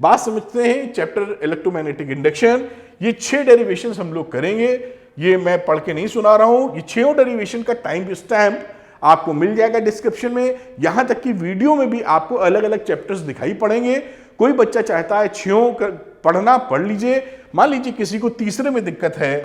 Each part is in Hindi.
बात समझते हैं चैप्टर इलेक्ट्रोमैग्नेटिक इंडक्शन। ये 6 डेरिवेशन हम लोग करेंगे, ये मैं पढ़ के नहीं सुना रहा हूं। ये 6 डेरिवेशन का टाइम स्टैम्प आपको मिल जाएगा डिस्क्रिप्शन में। यहां तक कि वीडियो में भी आपको अलग अलग चैप्टर्स दिखाई पड़ेंगे। कोई बच्चा चाहता है 6 पढ़ना, पढ़ लीजिए। मान लीजिए किसी को तीसरे में दिक्कत है,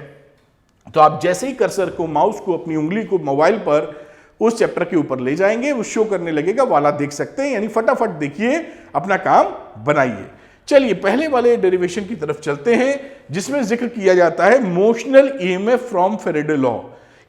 तो आप जैसे ही कर्सर को, माउस को, अपनी उंगली को मोबाइल पर उस चैप्टर के ऊपर ले जाएंगे, वो शो करने लगेगा, वाला देख सकते हैं। यानी फटाफट देखिए, अपना काम बनाइए। चलिए पहले वाले डेरिवेशन की तरफ चलते हैं, जिसमें जिक्र किया जाता है motional EMF from Faraday law.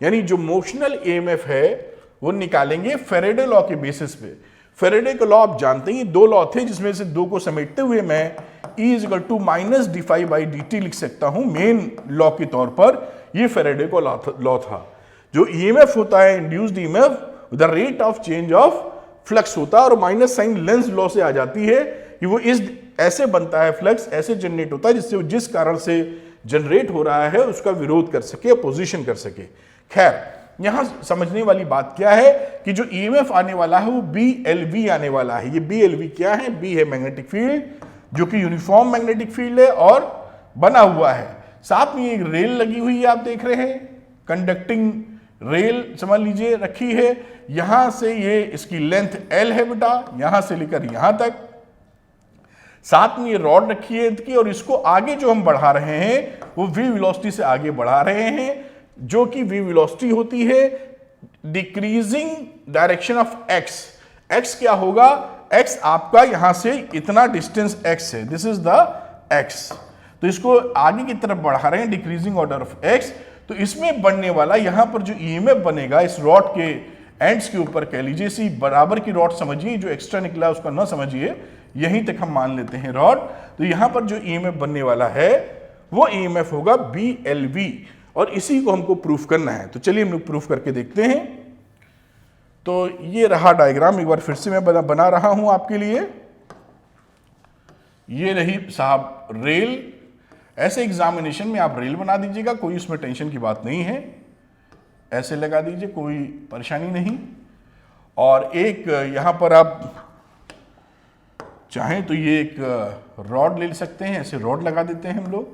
यानी जो मोशनल ईएमएफ है वो निकालेंगे फेरेडे लॉ के बेसिस पे। फेरेडे का लॉ आप जानते हैं, 2 लॉ थे, जिसमें से 2 को समेटते हुए मैं E = -dφ/dt लिख सकता हूं मेन लॉ के तौर पर। ये फेरेडे का लॉ था। जो ईएमएफ होता है, induced EMF, the rate of change of flux होता है, और माइनस साइन लेंज लॉ से आ जाती है कि वो इस ऐसे बनता है, फ्लक्स ऐसे जनरेट होता है जिससे जिस कारण से जनरेट हो रहा है उसका विरोध कर सके, अपोजिशन कर सके। खैर, यहां समझने वाली बात क्या है कि जो ईएमएफ आने वाला है वो BLV आने वाला है। ये BLV क्या है? B है मैग्नेटिक फील्ड, जो कि यूनिफॉर्म मैग्नेटिक फील्ड है और बना हुआ है। साथ में एक रेल लगी हुई है, आप देख रहे हैं, कंडक्टिंग रेल समझ लीजिए रखी है। यहां से ये इसकी लेंथ L है बेटा, यहां से लेकर यहां तक। साथ में ये रॉड रखी है इसकी, और इसको आगे जो हम बढ़ा रहे हैं वो V वेलोसिटी से आगे बढ़ा रहे हैं, जो कि V वेलोसिटी होती है decreasing direction of X। X क्या होगा? X आपका यहां से इतना डिस्टेंस X है, दिस इज द X। तो इसको आगे की तरफ बढ़ा रहे हैं, डिक्रीजिंग ऑर्डर ऑफ X। तो इसमें बनने वाला यहां पर जो ईएमएफ बनेगा इस रॉड के एंड्स के ऊपर, कह लीजिए इसी बराबर की रॉड समझिए, जो एक्स्ट्रा निकला उसका ना समझिए, यहीं तक हम मान लेते हैं रॉड। तो यहां पर जो ईएमएफ बनने वाला है वो ईएमएफ होगा BLV, और इसी को हमको प्रूफ करना है। तो चलिए हम लोग प्रूफ करके देखते हैं। तो ये रहा डायग्राम, एक बार फिर से मैं बना रहा हूं आपके लिए। ये रही साहब रेल। ऐसे एग्जामिनेशन में आप रेल बना दीजिएगा, कोई उसमें टेंशन की बात नहीं है। ऐसे लगा दीजिए, कोई परेशानी नहीं। और एक यहां पर आप चाहें तो ये एक रॉड ले सकते हैं, ऐसे रॉड लगा देते हैं हम लोग।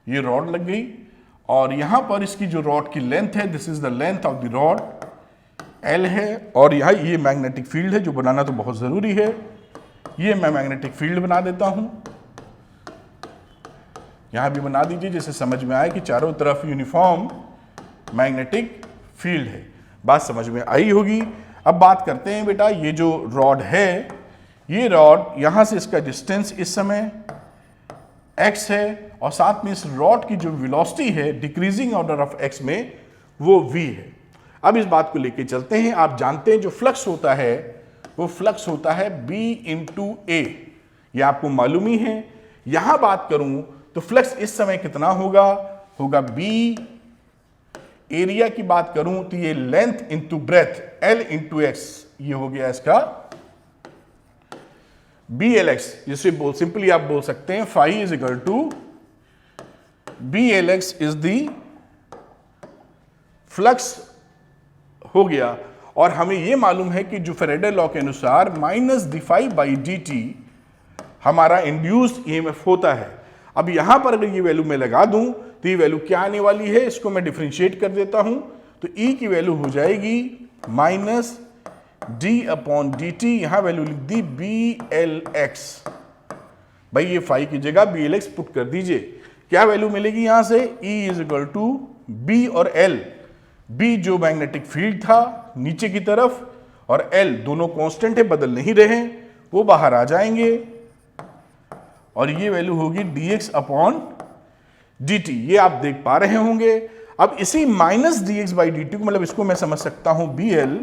ये रॉड लग गई, और यहां पर इसकी जो रॉड की लेंथ है, this is the length of the rod, L है। और यहाँ ये मैग्नेटिक फील्ड है, जो बनाना तो बहुत जरूरी है। ये मैं मैग्नेटिक फील्ड बना देता हूं, यहां भी बना दीजिए, जैसे समझ में आए कि चारों तरफ यूनिफॉर्म मैग्नेटिक फील्ड है। बात समझ में आई होगी। अब बात करते हैं बेटा, ये जो रॉड है, ये रॉड यहां से इसका डिस्टेंस इस समय x है, और साथ में इस रॉड की जो वेलोसिटी है डिक्रीजिंग ऑर्डर ऑफ x में, वो v है। अब इस बात को लेके चलते हैं। आप जानते हैं जो फ्लक्स होता है वो फ्लक्स होता है B × A, ये आपको मालूम ही है। यहां बात करूं तो फ्लक्स इस समय कितना होगा B। एरिया की बात करूं तो ये length into breadth, L × x, ये हो गया इसका BLX। जिसे सिंपली आप बोल सकते हैं phi = BLX is the flux हो गया। और हमें यह मालूम है कि जो फेरेडे लॉ के अनुसार -dφ/dt हमारा इंड्यूस्ड ईएमएफ होता है। अब यहां पर अगर ये वैल्यू मैं लगा दूं तो ये वैल्यू क्या आने वाली है, इसको मैं डिफरेंशिएट कर देता हूं। तो E की वैल्यू हो जाएगी -d/dt, यहां वैल्यू लिख दी BLX। भाई ये फाई की जगह BLX पुट कर दीजिए। क्या वैल्यू मिलेगी यहां से? E = B और L। B जो मैग्नेटिक फील्ड था नीचे की तरफ, और L दोनों कांस्टेंट है, बदल नहीं रहे, वो बाहर आ जाएंगे, और ये वैल्यू होगी dx/dt। ये आप देख पा रहे होंगे। अब इसी -dx/dt को, मतलब इसको मैं समझ सकता हूं BL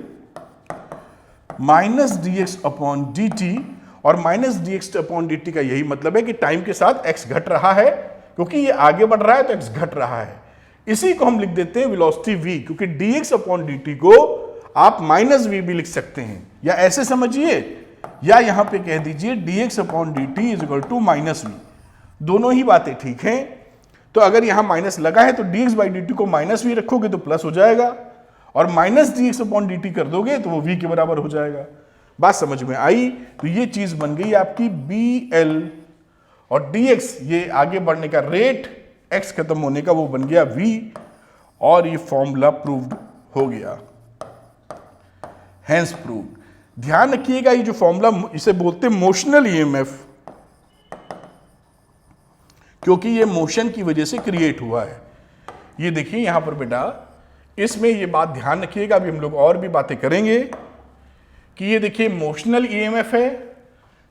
-dx/dt, और -dx/dt का यही मतलब है कि टाइम के साथ x घट रहा है, क्योंकि ये आगे बढ़ रहा है तो x घट रहा है। इसी को हम लिख देते हैं वेलोसिटी v, क्योंकि dx/dt को आप -v भी लिख सकते हैं, या ऐसे समझिए, या यहां पे कह दीजिए dx/dt = -v। दोनों ही बातें ठीक हैं। तो अगर यहां माइनस लगा है तो dx/dt को -v रखोगे तो प्लस हो जाएगा, और -dx/dt कर दोगे तो वो v के बराबर हो जाएगा। बात समझ में आई? तो ये चीज बन गई आपकी BL और dx ये आगे बढ़ने का रेट, x खत्म होने का वो बन गया v, और ये फॉर्मूला प्रूव्ड हो गया, हेंस प्रूव्ड। ध्यान रखिएगा ये जो फॉर्मूला, इसे बोलते हैं मोशनल ईएमएफ, क्योंकि ये मोशन की वजह से क्रिएट हुआ है। ये देखिए यहां पर बेटा, इसमें ये बात ध्यान रखिएगा, अभी हम लोग और भी बातें करेंगे कि ये देखिए मोशनल ईएमएफ है,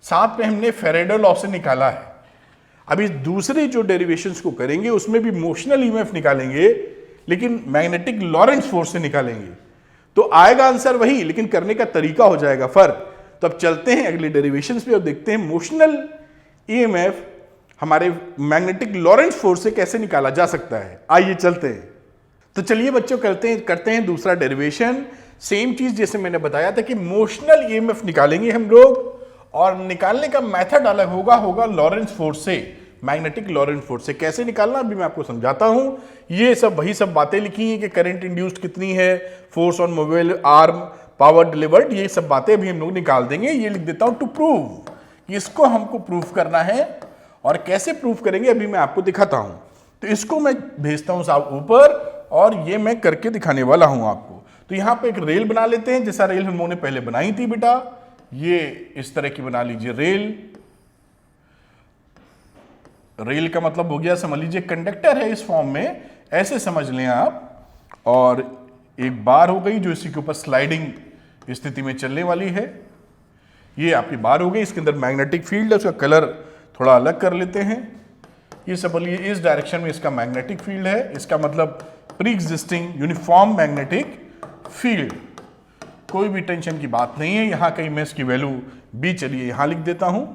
साथ में हमने फैराडे लॉ से निकाला है। अभी दूसरे जो डेरिवेशंस को करेंगे उसमें भी मोशनल ईएमएफ निकालेंगे, लेकिन मैग्नेटिक लॉरेंस फोर्स से निकालेंगे, तो आएगा आंसर वही, लेकिन करने का तरीका हो जाएगा फर्क। तो अब चलते हैं अगले डेरिवेशंस पे और देखते हैं मोशनल ईएमएफ हमारे मैग्नेटिक लॉरेंस फोर्स से कैसे निकाला जा सकता है। आइए चलते हैं। तो चलिए बच्चों करते हैं दूसरा डेरिवेशन। सेम चीज जैसे मैंने बताया था कि मोशनल ईएमएफ निकालेंगे हम लोग, और निकालने का मेथड अलग होगा लॉरेंस फोर्स से, मैग्नेटिक लॉरेंस फोर्स से। कैसे निकालना अभी मैं आपको समझाता हूं। ये सब वही सब बातें लिखी हैं कि करंट इंड्यूस्ड कितनी है, force on mobile arm, power delivered, ये सब बातें अभी हम लोग निकाल देंगे। ये लिख देता हूं टू प्रूव, कि इसको हमको प्रूव करना है, और कैसे प्रूव करेंगे अभी मैं आपको दिखाता हूं। तो इसको मैं भेजता हूं साहब ऊपर, और ये मैं करके दिखाने वाला हूं आपको। तो यहां पे एक रेल बना लेते हैं, जैसा रेल हम लोगों ने पहले बनाई थी बेटा, ये इस तरह की बना लीजिए रेल। रेल का मतलब हो गया, समझ लीजिए कंडक्टर है इस फॉर्म में, ऐसे समझ लें आप, और एक बार हो गई जो इसी के ऊपर स्लाइडिंग स्थिति में चलने वाली है। ये आपकी बार हो गई, इसके अंदर मैग्नेटिक फील्ड है, उसका कलर थोड़ा अलग कर लेते हैं। ये समझिए इस डायरेक्शन में इसका मैग्नेटिक फील्ड है, इसका मतलब pre existing uniform magnetic field. कोई भी टेंशन की बात नहीं है। यहां कहीं मैं इसकी वैल्यू बी, चलिए यहां लिख देता हूं।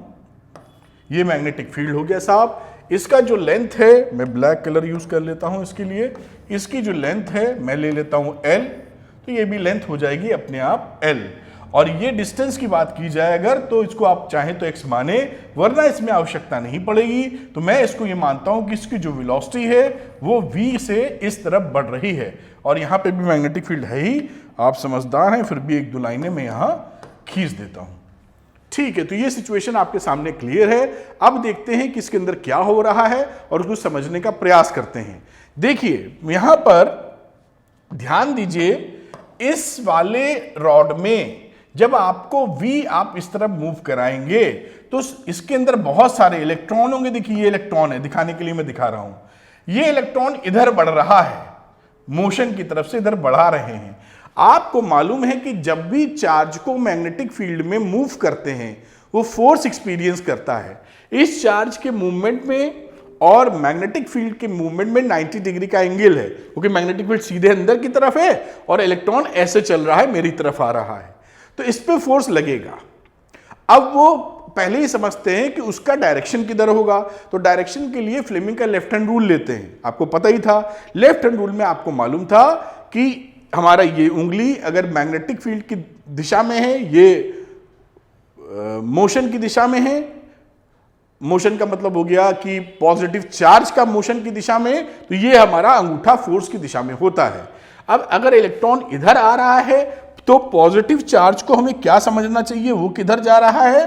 ये मैग्नेटिक फील्ड हो गया साहब। इसका जो लेंथ है, मैं ब्लैक कलर यूज कर लेता हूं इसके लिए, इसकी जो लेंथ है मैं ले लेता हूं L, तो ये भी लेंथ हो जाएगी अपने आप L। और ये डिस्टेंस की बात की जाए अगर, तो इसको आप चाहें तो x माने, वरना इसमें आवश्यकता नहीं पड़ेगी। तो मैं इसको ये मानता हूं कि इसकी जो वेलोसिटी है वो v से इस तरफ बढ़ रही है, और यहां पे भी मैग्नेटिक फील्ड है ही। आप समझदार हैं, फिर भी एक दो लाइनें मैं यहां खींच देता हूं। ठीक है, तो ये सिचुएशन आपके सामने क्लियर है। अब देखते हैं कि इसके अंदर क्या हो रहा है और उसको समझने का प्रयास करते हैं। देखिए यहां पर ध्यान दीजिए, इस वाले रॉड में जब आपको V आप इस तरफ मूव कराएंगे तो इसके अंदर बहुत सारे इलेक्ट्रॉन होंगे। देखिए ये इलेक्ट्रॉन है, दिखाने के लिए मैं दिखा रहा हूं। ये इलेक्ट्रॉन इधर बढ़ रहा है, मोशन की तरफ से इधर बढ़ा रहे हैं। आपको मालूम है कि जब भी चार्ज को मैग्नेटिक फील्ड में मूव करते हैं वो फोर्स एक्सपीरियंस करता है। इस चार्ज के मूवमेंट में और मैग्नेटिक फील्ड के मूवमेंट में 90 डिग्री का एंगल है, क्योंकि मैग्नेटिक फील्ड सीधे अंदर की तरफ है और इलेक्ट्रॉन ऐसे चल रहा है, मेरी तरफ आ रहा है, तो इस पे फोर्स लगेगा। अब वो पहले ही समझते हैं कि उसका डायरेक्शन किधर होगा, तो डायरेक्शन के लिए फ्लेमिंग का लेफ्ट हैंड रूल लेते हैं। आपको पता ही था, लेफ्ट हैंड रूल में आपको मालूम था कि हमारा ये उंगली अगर मैग्नेटिक फील्ड की दिशा में है, ये मोशन की दिशा में है, मोशन का मतलब हो गया कि पॉजिटिव चार्ज का मोशन की दिशा में, तो ये हमारा अंगूठा फोर्स की दिशा में होता है। अब अगर इलेक्ट्रॉन इधर आ रहा है तो पॉजिटिव चार्ज को हमें क्या समझना चाहिए, वो किधर जा रहा है।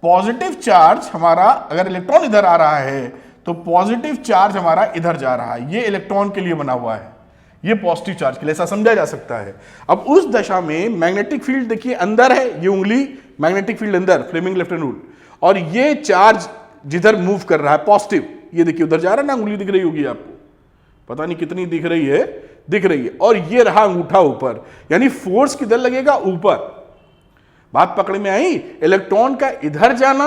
पॉजिटिव चार्ज हमारा, अगर इलेक्ट्रॉन इधर आ रहा है तो पॉजिटिव चार्ज हमारा इधर जा रहा है। ये इलेक्ट्रॉन के लिए बना हुआ है, ये पॉजिटिव चार्ज के लिए, ऐसा समझा जा सकता है। अब उस दशा में मैग्नेटिक फील्ड देखिए अंदर है, ये उंगली मैग्नेटिक फील्ड अंदर, फ्लेमिंग लेफ्ट हैंड रूल, और ये चार्ज जिधर मूव कर रहा है पॉजिटिव, ये देखिए उधर जा रहा है ना, उंगली दिख रही होगी आपको, पता नहीं कितनी दिख रही है, दिख रही है, और ये रहा अंगूठा ऊपर, यानी फोर्स किधर लगेगा, ऊपर। बात पकड़ में आई। इलेक्ट्रॉन का इधर जाना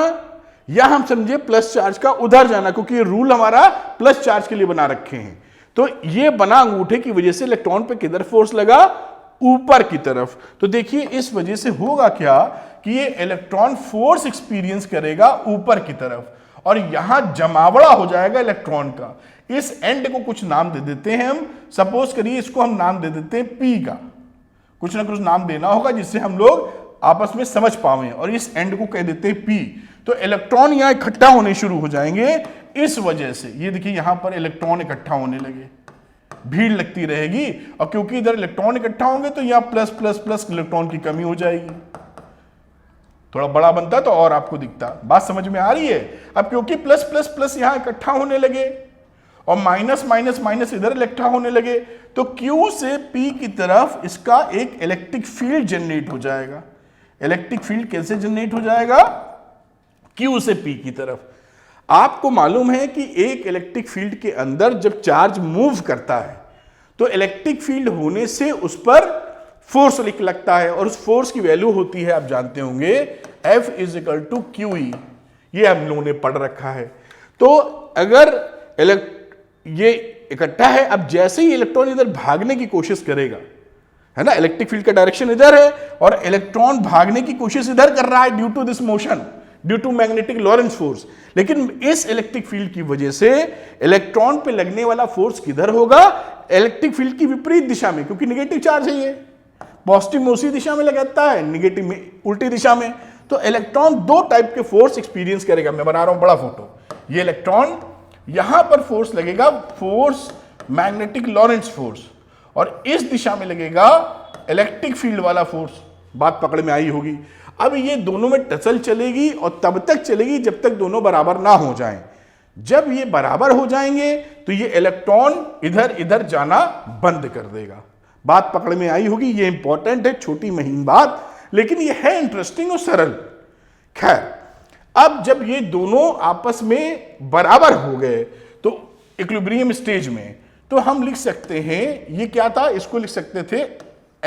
या हम समझे प्लस चार्ज का उधर जाना, क्योंकि ये रूल हमारा प्लस चार्ज के लिए बना रखे हैं। तो ये बना अंगूठे की वजह से इलेक्ट्रॉन पे किधर फोर्स लगा, ऊपर की तरफ। तो देखिए इस वजह से होगा क्या कि ये इलेक्ट्रॉन फोर्स एक्सपीरियंस करेगा ऊपर की तरफ, और यहां जमावड़ा हो जाएगा इलेक्ट्रॉन का। इस एंड को कुछ नाम दे देते हैं हम, सपोज करिए इसको हम नाम दे देते हैं पी का, कुछ ना कुछ नाम देना होगा जिससे हम लोग आपस में समझ पावे, और इस एंड को कह देते हैं पी। तो इलेक्ट्रॉन यहां इकट्ठा होने शुरू हो जाएंगे इस वजह से। ये देखिए यहां पर इलेक्ट्रॉन इकट्ठा होने लगे, भीड़ लगती रहेगी, और क्योंकि इधर इलेक्ट्रॉन इकट्ठा होंगे तो यहां प्लस प्लस प्लस इलेक्ट्रॉन की कमी हो जाएगी। थोड़ा बड़ा बनता तो और आपको दिखता। बात समझ में आ रही है? अब क्योंकि प्लस प्लस प्लस यहां इकट्ठा होने लगे और माइनस माइनस माइनस इधर इकट्ठा होने लगे, तो Q से P की तरफ इसका एक इलेक्ट्रिक फील्ड जनरेट हो जाएगा। इलेक्ट्रिक फील्ड कैसे जनरेट हो जाएगा? Q से P की तरफ। आपको मालूम है कि एक इलेक्ट्रिक फील्ड के अंदर जब चार्ज मूव करता है तो इलेक्ट्रिक फील्ड होने से उस पर फोर्स लगता है, और उस फोर्स की वैल्यू होती है, आप जानते होंगे, F is equal to QE। ये हम लोगों ने पढ़ रखा है। तो अगर ये इकट्ठा है, अब जैसे ही इलेक्ट्रॉन इधर भागने की कोशिश करेगा, है ना, इलेक्ट्रिक फील्ड का डायरेक्शन इधर है और इलेक्ट्रॉन भागने की कोशिश इधर कर रहा है due to this motion, due to magnetic Lorentz force. लेकिन इस इलेक्ट्रिक फील्ड की वजह से इलेक्ट्रॉन पे लगने वाला फोर्स किधर होगा? इलेक्ट्रिक फील्ड की विपरीत दिशा में, क्योंकि नेगेटिव चार्ज है ये। पॉजिटिव में उसी दिशा में लगाता है, नेगेटिव में उल्टी दिशा में। तो इलेक्ट्रॉन दो टाइप के फोर्स एक्सपीरियंस करेगा। मैं बना रहा हूं बड़ा फोटो। ये इलेक्ट्रॉन यहां पर फोर्स लगेगा, फोर्स मैग्नेटिक लॉरेंस फोर्स, और इस दिशा में लगेगा इलेक्ट्रिक फील्ड वाला फोर्स। बात पकड़ में आई होगी। अब ये दोनों में टसल चलेगी और तब तक चलेगी जब तक दोनों बराबर ना हो जाएं। जब ये बराबर हो जाएंगे तो ये इलेक्ट्रॉन इधर इधर जाना बंद कर देगा। बात पकड़ में आई होगी। ये इंपॉर्टेंट है, छोटी महीन बात, लेकिन ये है इंटरेस्टिंग और सरल। खैर, अब जब ये दोनों आपस में बराबर हो गए तो इक्विलिब्रियम स्टेज में, तो हम लिख सकते हैं, ये क्या था, इसको लिख सकते थे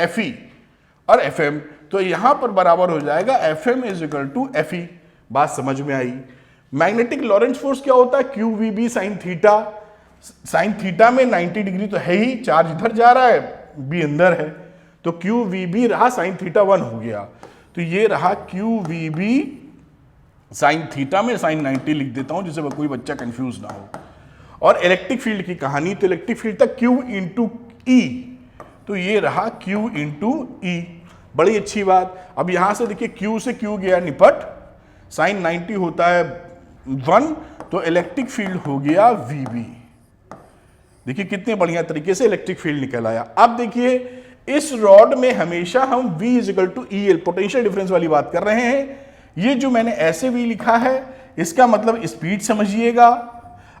Fe और Fm। तो यहां पर बराबर हो जाएगा Fm is equal to Fe। बात समझ में आई? मैग्नेटिक लॉरेंस फोर्स क्या होता है? QVB sine theta. Sine theta में 90 डिग्री तो है ही, चार्ज इधर जा रहा है, B अंदर है, तो QVB रहा साइन थीटा 1 हो गया। तो ये रहा QVB साइन थीटा में साइन 90 लिख देता हूं जिससे कोई बच्चा कंफ्यूज ना हो। और इलेक्ट्रिक फील्ड की कहानी, तो इलेक्ट्रिक फील्ड था Q इंटू E, तो ये रहा Q इंटू E। बड़ी अच्छी बात। अब यहां से देखिए Q से Q गया निपट, साइन 90 होता है 1, तो इलेक्ट्रिक फील्ड हो गया VB। देखिए कितने बढ़िया तरीके से इलेक्ट्रिक फील्ड निकल आया। अब देखिए इस रॉड में हमेशा हम V is equal to EL potential difference वाली बात कर रहे हैं। ये जो मैंने ऐसे V लिखा है इसका मतलब स्पीड समझिएगा।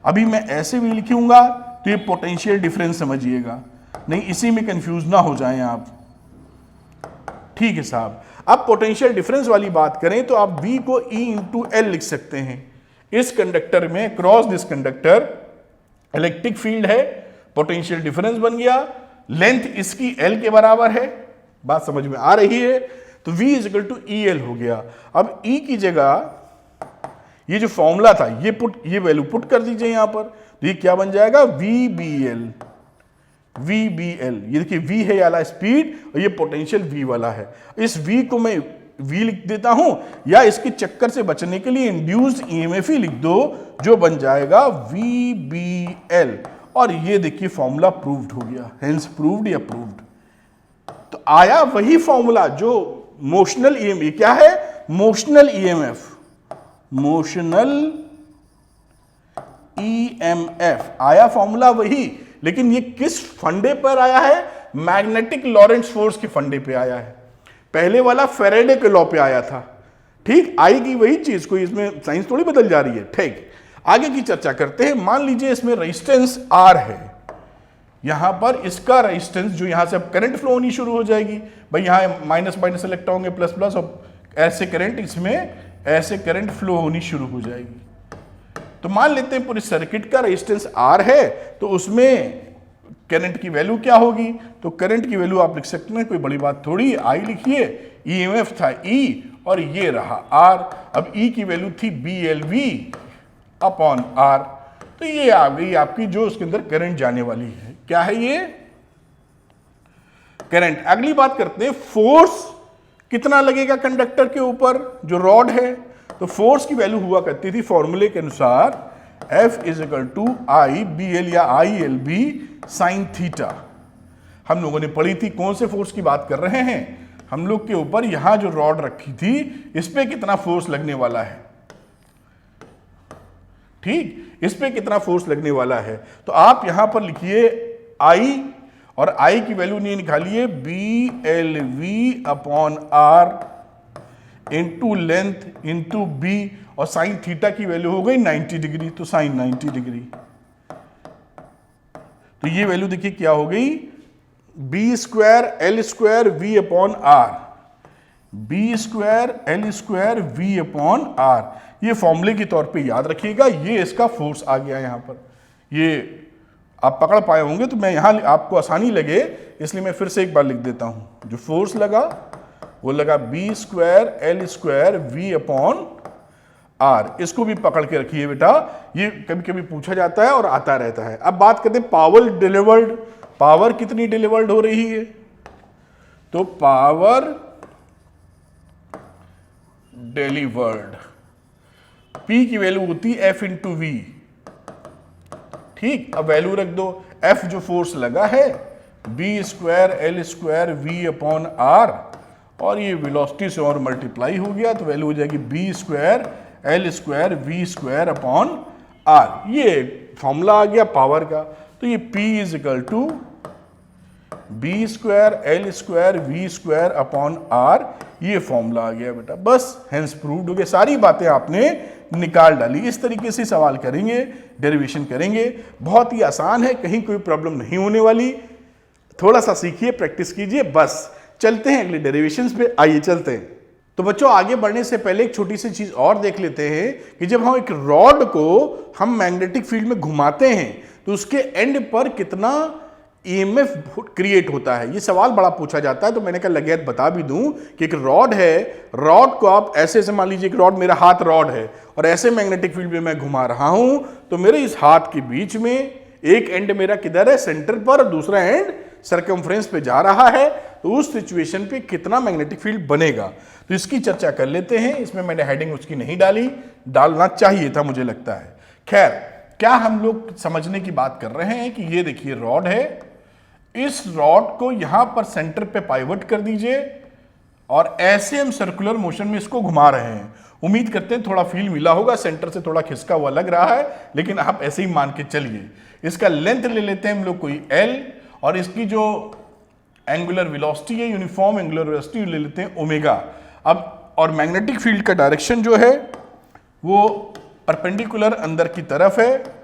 अभी मैं ऐसे V लिखूंगा तो ये पोटेंशियल डिफरेंस समझिएगा, नहीं इसी में कंफ्यूज ना हो जाएं आप। ठीक है साहब। अब पोटेंशियल डिफरेंस वाली बात करें तो आप V को E इंटू L लिख सकते हैं। इस कंडक्टर में cross this conductor electric field है, पोटेंशियल डिफरेंस बन गया, लेंथ इसकी L के बराबर है। बात समझ में आ रही है? तो V is equal to EL हो गया। अब E की जगह ये जो फॉर्मूला था ये वैल्यू पुट कर दीजिए यहां पर, तो ये क्या बन जाएगा? VBL। ये देखिए V है वाला स्पीड और ये पोटेंशियल V वाला है। इस V को मैं V लिख देता हूं, या इसके चक्कर से बचने के लिए इंड्यूस्ड EMF ही लिख दो, जो बन जाएगा VBL। और ये देखिए फॉर्मूला प्रूव्ड हो गया, हेंस प्रूव्ड या प्रूव्ड। तो आया वही फॉर्मूला जो मोशनल EMF, क्या है? मोशनल EMF, मोशनल EMF आया फॉर्मूला वही, लेकिन ये किस फंडे पर आया है? मैग्नेटिक लॉरेंस फोर्स के फंडे पे आया है। पहले वाला फेरेडे के लॉ पे आया था। ठीक, आएगी वही चीज, कोई इसमें साइंस थोड़ी बदल जा रही है। ठीक, आगे की चर्चा करते हैं। मान लीजिए इसमें रेजिस्टेंस R है, यहां पर इसका रेजिस्टेंस, जो यहां से अब करंट फ्लो होनी शुरू हो जाएगी। भाई यहां माइनस माइनस इलेक्ट होंगे, प्लस प्लस, और ऐसे करंट इसमें ऐसे करंट फ्लो होनी शुरू हो जाएगी। तो मान लेते हैं पूरे सर्किट का रेजिस्टेंस R है, तो उसमें करंट की वैल्यू क्या होगी? तो करंट की वैल्यू आप लिख सकते हैं, कोई बड़ी बात थोड़ी, I लिखिए, EMF था E और ये रहा R। अब E की वैल्यू थी BLV अपॉन R, तो ये आ गई आपकी जो उसके अंदर करंट जाने वाली है। क्या है ये? करंट। अगली बात करते हैं, फोर्स कितना लगेगा कंडक्टर के ऊपर, जो रॉड है। तो फोर्स की वैल्यू हुआ करती थी फॉर्मूले के अनुसार F is equal to IBL या ILB साइन थीटा। हम लोगों ने पढ़ी थी, कौन से फोर्स की बात कर रहे हैं? हम लोग के ऊपर यहां जो रॉड रखी थी इस पे कितना फोर्स लगने वाला है। ठीक, इस पे कितना फोर्स लगने वाला है। तो आप यहां पर लिखिए I, और I की वैल्यू नहीं निकालिए, BLV upon R। Into length into B, और साइन थीटा की वैल्यू हो गई 90 डिग्री, तो साइन 90 डिग्री। तो ये वैल्यू देखिए क्या हो गई, B square L square V upon R, B square L square V upon R. ये फॉर्मूले के तौर पे याद रखिएगा, ये इसका फोर्स आ गया यहां पर, ये आप पकड़ पाए होंगे, तो मैं यहां आपको आसानी लगे इसलिए मैं फिर से एक बार लिख देता हूं। जो फोर्स लगा वो लगा B square L square V upon R. इसको भी पकड़ के रखिए बेटा, ये कभी कभी पूछा जाता है और आता रहता है। अब बात करते हैं पावर डिलीवर्ड, पावर कितनी डिलीवर्ड हो रही है, तो पावर डिलीवर्ड P की वैल्यू होती है F इंटू वी। ठीक, अब वैल्यू रख दो, F जो फोर्स लगा है B square L square V upon R, और ये वेलोसिटी से और मल्टीप्लाई हो गया, तो वैल्यू हो जाएगी B square L square V square upon R. ये फॉर्मूला आ गया पावर का। तो ये P is equal to B square L square V square upon R, ये फॉर्मूला आ गया बेटा। बस हेंस प्रूव्ड हो गया, सारी बातें आपने निकाल डाली। इस तरीके से सवाल करेंगे, डेरिवेशन करेंगे, बहुत ही आसान है, कहीं कोई प्रॉब्लम नहीं होने वाली। थोड़ा सा सीखिए, प्रैक्टिस कीजिए। बस चलते हैं अगले डेरिवेशंस पे, आइए चलते हैं। तो बच्चों आगे बढ़ने से पहले एक छोटी सी चीज और देख लेते हैं कि जब हम एक रॉड को हम मैग्नेटिक फील्ड में घुमाते हैं तो उसके एंड पर कितना ईएमएफ क्रिएट होता है। ये सवाल बड़ा पूछा जाता है, तो मैंने कहा लगे बता भी दूं कि एक रॉड है, रॉड को आप ऐसे मान लीजिए, एक रॉड, मेरा हाथ रॉड है और ऐसे मैग्नेटिक फील्ड में मैं घुमा रहा हूं, तो मेरे इस हाथ के बीच में एक एंड मेरा किधर है, सेंटर पर, दूसरा एंड सरकमफ्रेंस पे जा रहा है, तो उस सिचुएशन पे कितना मैग्नेटिक फील्ड बनेगा, तो इसकी चर्चा कर लेते हैं। इसमें मैंने हेडिंग उसकी नहीं डाली, डालना चाहिए था मुझे लगता है। खैर, क्या हम लोग समझने की बात कर रहे हैं कि ये देखिए रॉड है, इस रॉड को यहां पर सेंटर पे पाइवट कर दीजिए और ऐसे हम सर्कुलर मोशन में इसको घुमा रहे हैं। उम्मीद करते हैं थोड़ा फील मिला होगा, सेंटर से थोड़ा खिसका हुआ लग रहा है, लेकिन आप ऐसे ही मान के चलिए। इसका लेंथ ले लेते हैं हम लोग कोई L, और इसकी जो एंगुलर वेलोसिटी है, यूनिफॉर्म एंगुलर वेलोसिटी ले लेते हैं ओमेगा। अब और मैग्नेटिक फील्ड का डायरेक्शन जो है वो परपेंडिकुलर अंदर की तरफ है,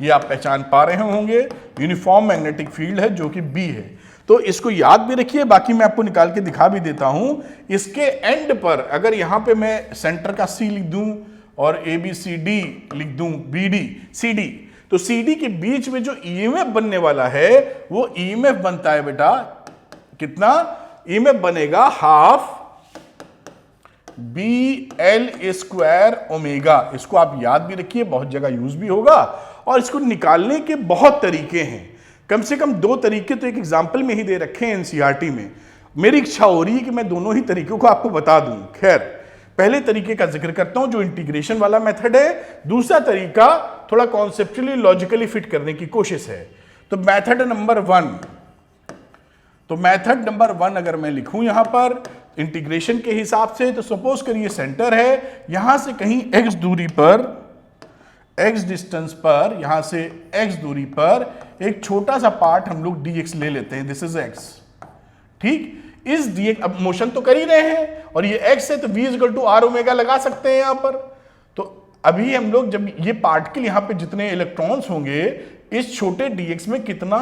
ये आप पहचान पा रहे होंगे। यूनिफॉर्म मैग्नेटिक फील्ड है जो कि B है, तो इसको याद भी रखिए। बाकी मैं आपको निकाल के दिखा भी देता हूं। इसके एंड पर अगर यहां पे मैं सेंटर का C लिख दूं और ABCD लिख दूं, BD CD, तो CD के बीच में जो EMF बनने वाला है वो EMF बनता है बेटा कितना, EMF बनेगा हाफ BL स्क्वायर ओमेगा। इसको आप याद भी रखिए, बहुत जगह यूज भी होगा, और इसको निकालने के बहुत तरीके हैं, कम से कम 2 तरीके तो एक एग्जाम्पल में ही दे रखे हैं एनसीईआरटी में। मेरी इच्छा हो रही है कि मैं दोनों ही तरीकों को आपको बता दूं। खैर, पहले तरीके का जिक्र करता हूं जो इंटीग्रेशन वाला मेथड है, दूसरा तरीका थोड़ा कॉन्सेप्चुअली लॉजिकली फिट करने की कोशिश है। तो मेथड नंबर 1 अगर मैं लिखूं यहां पर इंटीग्रेशन के हिसाब से, तो सपोज करिए सेंटर है, यहां से कहीं x दूरी पर, x डिस्टेंस पर, यहां से x दूरी पर एक छोटा सा पार्ट हम लोग dx ले लेते हैं, दिस इज x। ठीक, इस dx, अब मोशन तो कर ही रहे हैं और ये x है, तो v equal to R omega लगा सकते हैं यहां पर। तो अभी हम लोग जब ये पार्टिकल यहां पे जितने इलेक्ट्रॉन्स होंगे, इस छोटे dx में कितना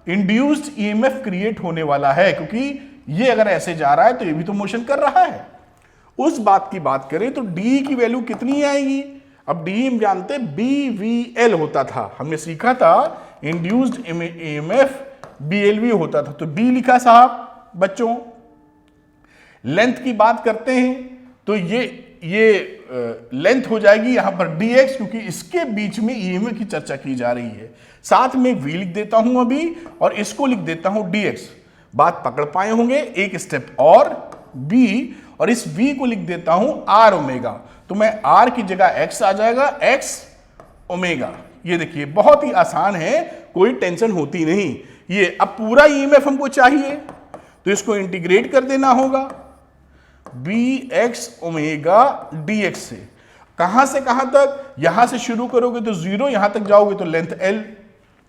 इंड्यूस्ड ईएमएफ क्रिएट होने वाला है, क्योंकि ये अगर ऐसे जा रहा है तो ये भी तो मोशन कर रहा है। उस बात की बात करें तो d की वैल्यू कितनी आएगी। अब d हम जानते हैं BVL होता था, हमने सीखा था इंड्यूस्ड ईएमएफ BLV होता था, तो B लिखा साहब बच्चों। लेंथ की बात करते हैं तो ये लेंथ हो जाएगी यहां पर dx, क्योंकि इसके बीच में ईएमएफ की चर्चा की जा रही है। साथ में v लिख देता हूं अभी, और इसको लिख देता हूं dx। बात पकड़ पाए होंगे, एक स्टेप और b, और इस v को लिख देता हूं r ओमेगा। तो मैं r की जगह x आ जाएगा, x ओमेगा। ये देखिए बहुत ही आसान है, कोई टेंशन होती नहीं। ये अब पूरा ईएमएफ हमको चाहिए तो इसको इंटीग्रेट कर देना होगा bx ओमेगा dx से। कहां से कहां तक, यहां से शुरू करोगे तो 0, यहां तक जाओगे तो लेंथ l,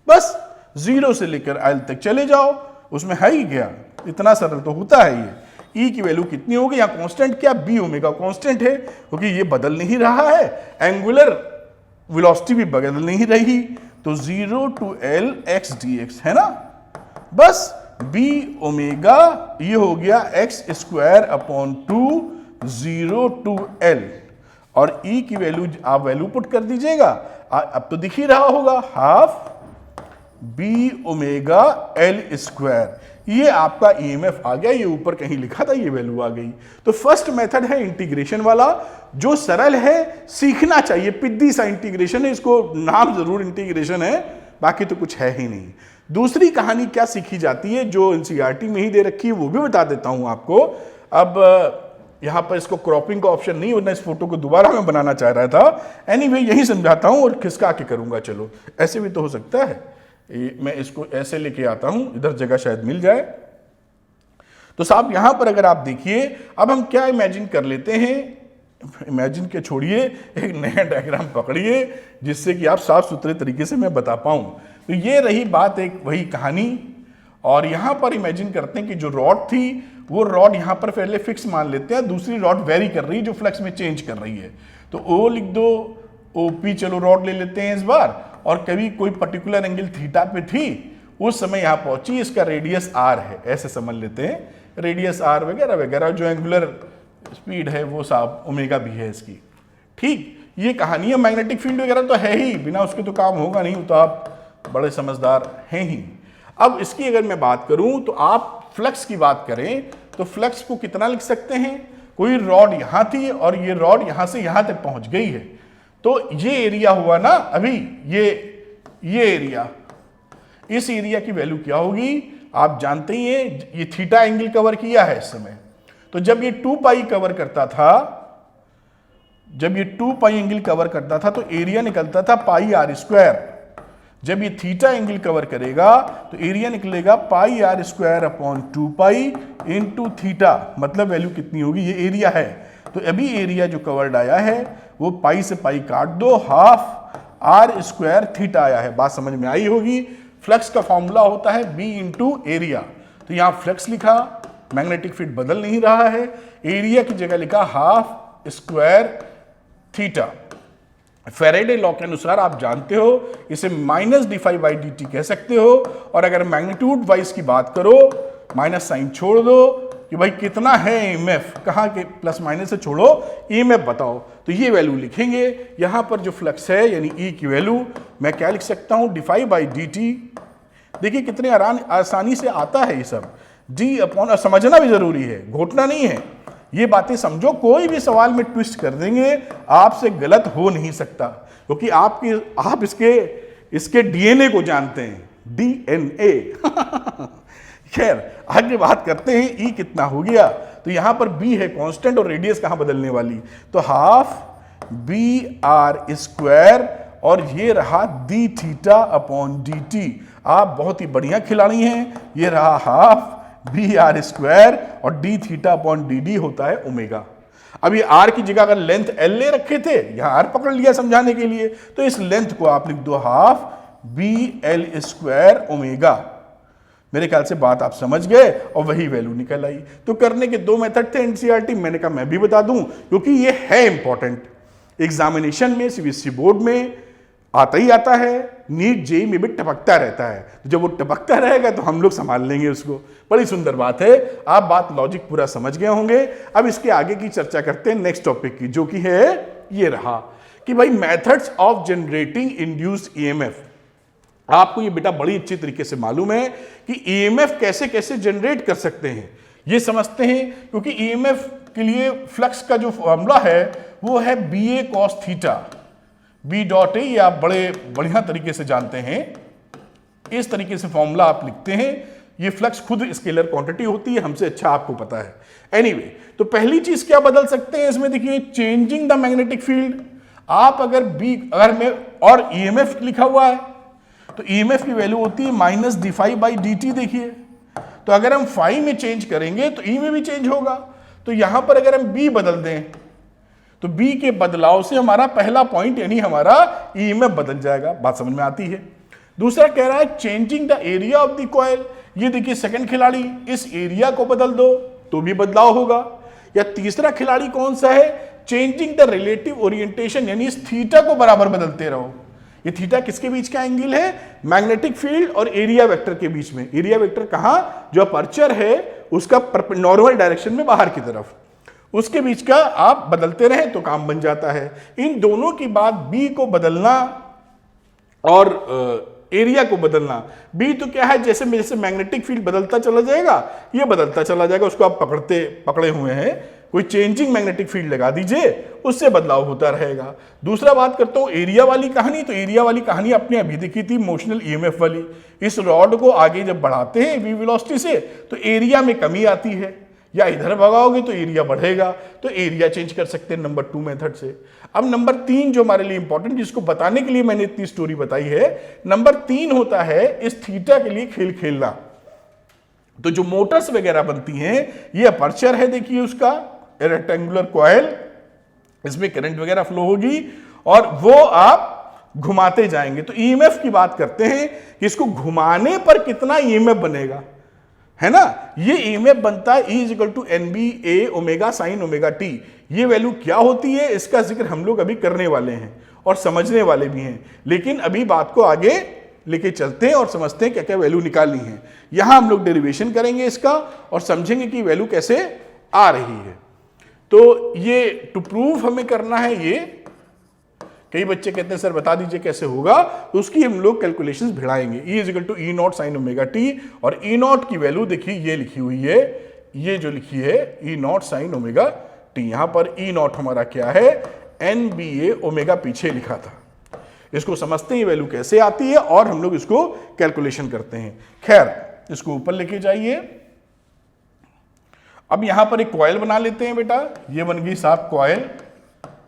बस 0 से लेकर l तक चले जाओ, उसमें है ही क्या, इतना सरल तो होता है ये। ई की वैल्यू कितनी होगी, यहाँ कांस्टेंट क्या, बी ओमेगा कांस्टेंट है क्योंकि ये बदल नहीं रहा है, एंगुलर वेलोसिटी भी बदल नहीं रही, तो 0 to L x dx है ना, बस b ओमेगा ये हो गया x square upon 2 0 to L, और e की वैल्यू आप वैल्यू पुट कर दीजिएगा, अब तो दिख ही रहा होगा, half b omega L square, ये आपका ईएमएफ आ गया, ये ऊपर कहीं लिखा था ये वैल्यू आ गई। तो फर्स्ट मेथड है इंटीग्रेशन वाला, जो सरल है, सीखना चाहिए, पिद्दी सा इंटीग्रेशन है, इसको नाम जरूर इंटीग्रेशन है, बाकी तो कुछ है ही नहीं। दूसरी कहानी क्या सीखी जाती है जो एनसीईआरटी में ही दे रखी है, वो भी बता देता हूं आपको। अब यहां पर इसको क्रॉपिंग का ऑप्शन नहीं होना, इस फोटो को दोबारा मैं बनाना चाह रहा था, एनीवे यही समझाता हूं और खिसका के करूंगा, चलो ऐसे भी तो हो सकता है, मैं इसको ऐसे लेके आता हूं, इधर जगह शायद मिल जाए। तो साहब यहां पर अगर आप देखिए, अब हम क्या इमेजिन कर लेते हैं, इमेजिन के छोड़िए, एक नया डायग्राम पकड़िए जिससे कि आप साफ सुथरे तरीके से मैं बता पाऊं। तो ये रही बात, एक वही कहानी, और यहां पर इमेजिन करते हैं कि जो रॉड थी वो रॉड यहां पर पहले फिक्स मान लेते हैं, दूसरी रॉड वेरी कर रही है जो फ्लक्स में चेंज कर रही है, तो ओ लिख दो, ओपी चलो रॉड ले लेते हैं इस बार, और कभी कोई पर्टिकुलर एंगल थीटा पे थी, उस समय यहां पहुंची, इसका रेडियस आर है, ऐसे समझ लेते हैं, रेडियस आर वगैरह वगैरह, जो एंगुलर स्पीड है वो साहब ओमेगा भी है इसकी, ठीक। ये कहानी है, मैग्नेटिक फील्ड वगैरह तो है ही, बिना उसके तो काम होगा नहीं, तो आप बड़े समझदार हैं ही। अब इसकी अगर मैं बात करूं तो आप फ्लक्स की बात करें तो फ्लक्स को कितना लिख सकते हैं, कोई रॉड यहां थी और ये रॉड यहां से यहां तक पहुंच गई है, तो ये एरिया हुआ ना अभी, ये एरिया, इस एरिया की वैल्यू क्या होगी आप जानते ही हैं, ये थीटा एंगल कवर किया है इस समय, तो जब ये 2 पाई कवर करता था, जब ये 2 पाई एंगल कवर करता था तो एरिया निकलता था पाई आर स्क्वायर, जब ये थीटा एंगल कवर करेगा तो एरिया निकलेगा pi r square upon 2 pi into theta, मतलब वैल्यू कितनी होगी, ये एरिया है, तो अभी एरिया जो कवर्ड आया है वो पाई से पाई काट दो, हाफ आर स्क्वायर थीटा आया है, बात समझ में आई होगी। फ्लक्स का फॉर्मूला होता है बी इंटू एरिया, तो यहां फ्लक्स लिखा, मैग्नेटिक फील्ड बदल नहीं रहा है, एरिया की जगह लिखा half square theta. Faraday law के अनुसार आप जानते हो इसे minus D phi by D T कह सकते हो, और अगर मैग्नीट्यूड वाइज की बात करो, माइनस साइन छोड़ दो कि भाई कितना है ईएमएफ, कहाँ के प्लस माइनस से छोड़ो, ईएमएफ बताओ, तो ये वैल्यू लिखेंगे। यहां पर जो फ्लक्स है यानी ई की वैल्यू मैं क्या लिख सकता हूं, D phi by D T, देखिए कितने आसानी से आता है ये सब, डी अपॉन, और समझना भी जरूरी है, घोटना नहीं है, ये बातें समझो, कोई भी सवाल में ट्विस्ट कर देंगे, आपसे गलत हो नहीं सकता, क्योंकि आप इसके डीएनए को जानते हैं, डीएनए। खैर आगे बात करते हैं, ई कितना हो गया, तो यहां पर बी है कांस्टेंट और रेडियस कहां बदलने वाली, तो हाफ बी आर स्क्वायर, और ये रहा D theta upon D T, आप बहुत ही बढ़िया खिलाड़ी हैं, ये रहा हाफ बी आर स्क्वायर और D theta upon D D होता है ओमेगा। अब ये आर की जगह अगर लेंथ एल ले रखे थे, यहां आर पकड़ लिया समझाने के लिए, तो इस लेंथ को आप लिख दो half B L square omega. मेरे ख्याल से बात आप समझ गए और वही वैल्यू निकल आई। तो करने के 2 मेथड थे एनसीईआरटी, मैंने कहा मैं भी बता दूं क्योंकि ये है इंपॉर्टेंट, एग्जामिनेशन में सीबीएसई बोर्ड में आता ही आता है, नीट जेई में भी टपकता रहता है, तो जब वो टपकता रहेगा तो हम लोग संभाल लेंगे उसको, बड़ी सुंदर बात है। आप बात लॉजिक पूरा समझ गए होंगे। अब इसके आगे की चर्चा करते हैं नेक्स्ट टॉपिक की, जो कि है ये रहा कि भाई methods of generating induced EMF. आपको ये बेटा बड़ी अच्छी तरीके से मालूम है कि ईएमएफ कैसे कैसे जनरेट कर सकते हैं, ये समझते हैं, क्योंकि ईएमएफ के लिए फ्लक्स का जो फॉर्मूला है वो है B A cos theta, B dot A, ये आप बड़े बढ़िया तरीके से जानते हैं, इस तरीके से फॉर्मूला आप लिखते हैं। ये फ्लक्स खुद स्केलर क्वांटिटी होती है, हमसे अच्छा आपको पता है। एनीवे, तो पहली चीज क्या बदल सकते हैं इसमें, देखिए चेंजिंग द मैग्नेटिक फील्ड। आप अगर मैं और ईएमएफ लिखा हुआ है तो ईएमएफ की वैल्यू होती है minus D phi by D T, देखिए, तो अगर हम फाई में चेंज करेंगे तो ई में भी चेंज होगा, तो यहां पर अगर हम बी बदल दें तो बी के बदलाव से हमारा पहला पॉइंट यानी हमारा ईएमएफ बदल जाएगा, बात समझ में आती है। दूसरा कह रहा है changing the area of the coil, ये देखिए सेकंड खिलाड़ी, इस एरिया को बदल दो, तो भी बदलाव होगा। या तीसरा खिलाड़ी कौन सा है, चेंजिंग द रिलेटिव ओरिएंटेशन, यानी इस थीटा को बराबर बदलते रहो। ये थीटा किसके बीच का एंगल है, मैग्नेटिक फील्ड और एरिया वेक्टर के बीच में। एरिया वेक्टर कहां, जो अपर्चर है उसका नॉर्मल डायरेक्शन में बाहर की तरफ, उसके बीच का आप बदलते रहे तो काम बन जाता है। इन दोनों की बात बी को बदलना और एरिया को बदलना। बी तो क्या है, जैसे जैसे मैग्नेटिक फील्ड बदलता चला जाएगा ये बदलता चला जाएगा, उसको आप पकड़े हुए हैं, कोई चेंजिंग मैग्नेटिक फील्ड लगा दीजिए, उससे बदलाव होता रहेगा। दूसरा बात करता हूं एरिया वाली कहानी, तो एरिया वाली कहानी आपने अभी देखी थी, मोशनल ईएमएफ वाली। इस रॉड को आगे जब बढ़ाते हैं वी वेलोसिटी से तो एरिया में कमी आती है, या इधर भगाओगे तो एरिया बढ़ेगा, तो एरिया चेंज कर सकते हैं नंबर 2 मेथड से। अब नंबर 3 जो हमारे लिए इंपॉर्टेंट, जिसको बताने के लिए मैंने इतनी स्टोरी बताई है, नंबर 3 होता है इस थीटा के लिए खेल खेलना। तो जो मोटर्स वगैरह बनती हैं, ये अपर्चर है, देखिए उसका रेक्टेंगुलर कॉइल, इसमें करंट वगैरह फ्लो होगी और वो आप घुमाते जाएंगे। तो ईएमएफ की बात करते हैं कि इसको घुमाने पर कितना ईएमएफ बनेगा, है ना। ये ईएमएफ बनता है E equal to NBA omega sine omega T. ये वैल्यू क्या होती है, इसका जिक्र हम लोग अभी करने वाले हैं और समझने वाले भी हैं, लेकिन अभी बात को आगे लेके चलते हैं और समझते हैं क्या क्या वैल्यू निकालनी है। यहां हम लोग डेरिवेशन करेंगे इसका और समझेंगे कि वैल्यू कैसे आ रही है। तो ये टू प्रूव हमें करना है। ये कई बच्चे कहते हैं सर बता दीजिए कैसे होगा, तो उसकी हम लोग कैलकुलेशंस भिड़ाएंगे। E equal to E nought sine omega t, और ई नॉट की वैल्यू देखिए ये लिखी हुई है, ये जो लिखी है ई नॉट साइन ओमेगा टी। यहां पर ई नॉट हमारा क्या है, NBA ओमेगा पीछे लिखा था। इसको समझते हैं वैल्यू कैसे आती है और हम लोग इसको कैलकुलेशन करते हैं। खैर इसको ऊपर लेके जाइए। अब यहां पर एक कॉइल बना लेते हैं बेटा, ये बन गई साहब कॉइल,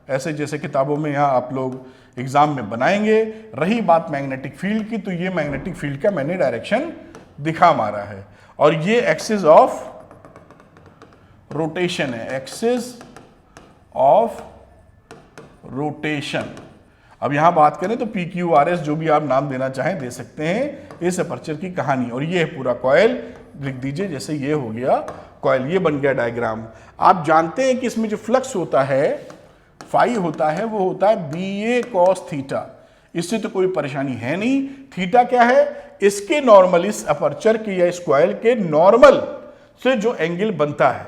ऐसे जैसे किताबों में यहां आप लोग एग्जाम में बनाएंगे। रही बात मैग्नेटिक फील्ड की, तो ये मैग्नेटिक फील्ड का मैंने डायरेक्शन दिखा मारा है, और ये एक्सिस ऑफ रोटेशन है, एक्सिस ऑफ रोटेशन। अब यहां बात करें तो PQRS जो भी आप नाम देना चाहें दे सकते हैं इस अपर्चर की कहानी। और ये है पूरा कॉइल, लिख दीजिए जैसे ये हो गया कॉइल, ये बन गया डायग्राम। आप जानते हैं कि इसमें जो फ्लक्स होता है, फाई होता है, वो होता है BA cos थीटा। इससे तो कोई परेशानी है नहीं। थीटा क्या है, इसके नॉर्मल, इस अपर्चर के या इस कॉइल के नॉर्मल से जो एंगल बनता है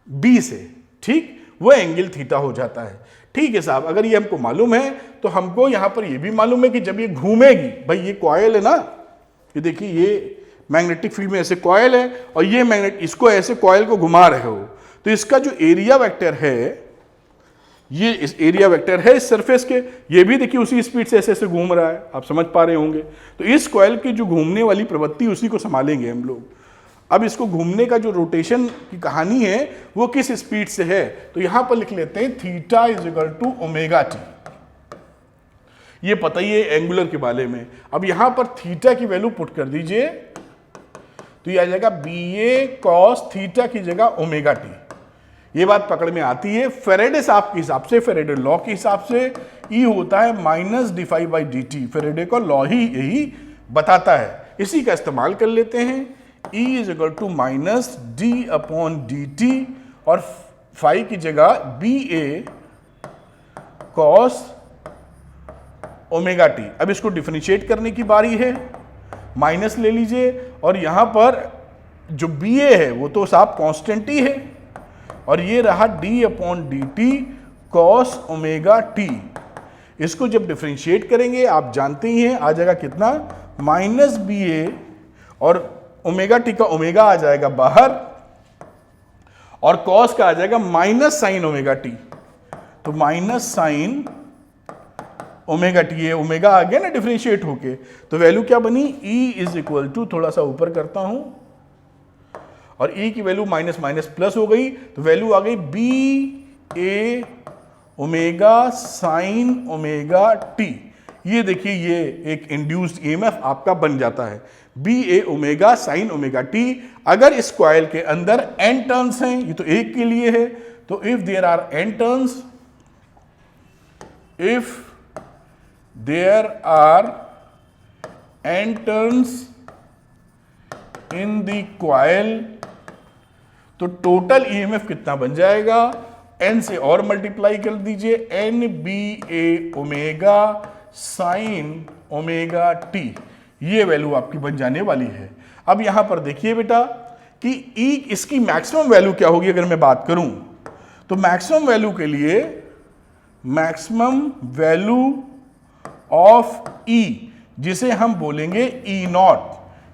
B से, ठीक, वो एंगल थीटा हो जाता है। ठीक है साहब, अगर ये हमको मालूम है तो हमको यहां पर ये भी मालूम है कि जब ये घूमेगी, भाई ये कॉइल है ना, ये देखिए ये मैग्नेटिक फील्ड में ऐसे कॉइल है और ये मैग्नेट, इसको ऐसे कॉइल को घुमा रहे हो, तो इसका जो एरिया वेक्टर है, ये इस एरिया वेक्टर है इस सरफेस के, ये भी देखिए उसी स्पीड से ऐसे ऐसे घूम रहा है, आप समझ पा रहे होंगे। तो इस कॉइल की जो घूमने वाली प्रवृत्ति, उसी को संभालेंगे हम लोग। अब इसको घूमने का जो रोटेशन की कहानी है वो किस स्पीड से है, तो यहां पर लिख लेते हैं theta is equal to omega T. ये पता ही है एंगुलर के बारे में। अब यहां पर थीटा की वैल्यू पुट कर दीजिए, तो ये आ जाएगा BA cos थीटा की जगह ओमेगा टी। ये बात पकड़ में आती है। फेरेडे साहब के हिसाब से, फेरेडे लॉ के हिसाब से E होता है माइनस d∅dt। फेरेडे का लॉ ही यही बताता है, इसी का इस्तेमाल कर लेते हैं। E is equal to minus d/dt और फाई की जगह BA cos ओमेगा टी। अब इसको डिफरेंशिएट करने की बारी है, माइनस ले लीजिए, और यहां पर जो BA है वो तो साहब कांस्टेंट ही है, और ये रहा d/dt cos ओमेगा टी। इसको जब डिफरेंशिएट करेंगे आप जानते ही हैं, आ जाएगा कितना, माइनस BA, और ओमेगा टी का ओमेगा आ जाएगा बाहर, और कॉस का आ जाएगा माइनस साइन ओमेगा टी। तो माइनस साइन ओमेगा टी, ये ओमेगा आ गया ना डिफरेंशिएट होके, तो वैल्यू क्या बनी, E इज इक्वल टू, थोड़ा सा ऊपर करता हूं, और E की वैल्यू माइनस माइनस प्लस हो गई, तो वैल्यू आ गई BA omega sine omega T. ये देखिए ये एक इंड्यूस्ड EMF आपका बन जाता है, BA omega sine omega T. अगर इस कॉइल के अंदर n टर्न्स हैं, ये तो एक के लिए है, तो if there are n turns, if there are n turns in the coil, तो टोटल ईएमएफ कितना बन जाएगा, एन से और मल्टीप्लाई कर दीजिए, N B A omega sine omega T, ये वैल्यू आपकी बन जाने वाली है। अब यहां पर देखिए बेटा कि ई इसकी मैक्सिमम वैल्यू क्या होगी अगर मैं बात करूं, तो मैक्सिमम वैल्यू के लिए मैक्सिमम वैल्यू ऑफ ई, जिसे हम बोलेंगे ई नॉट,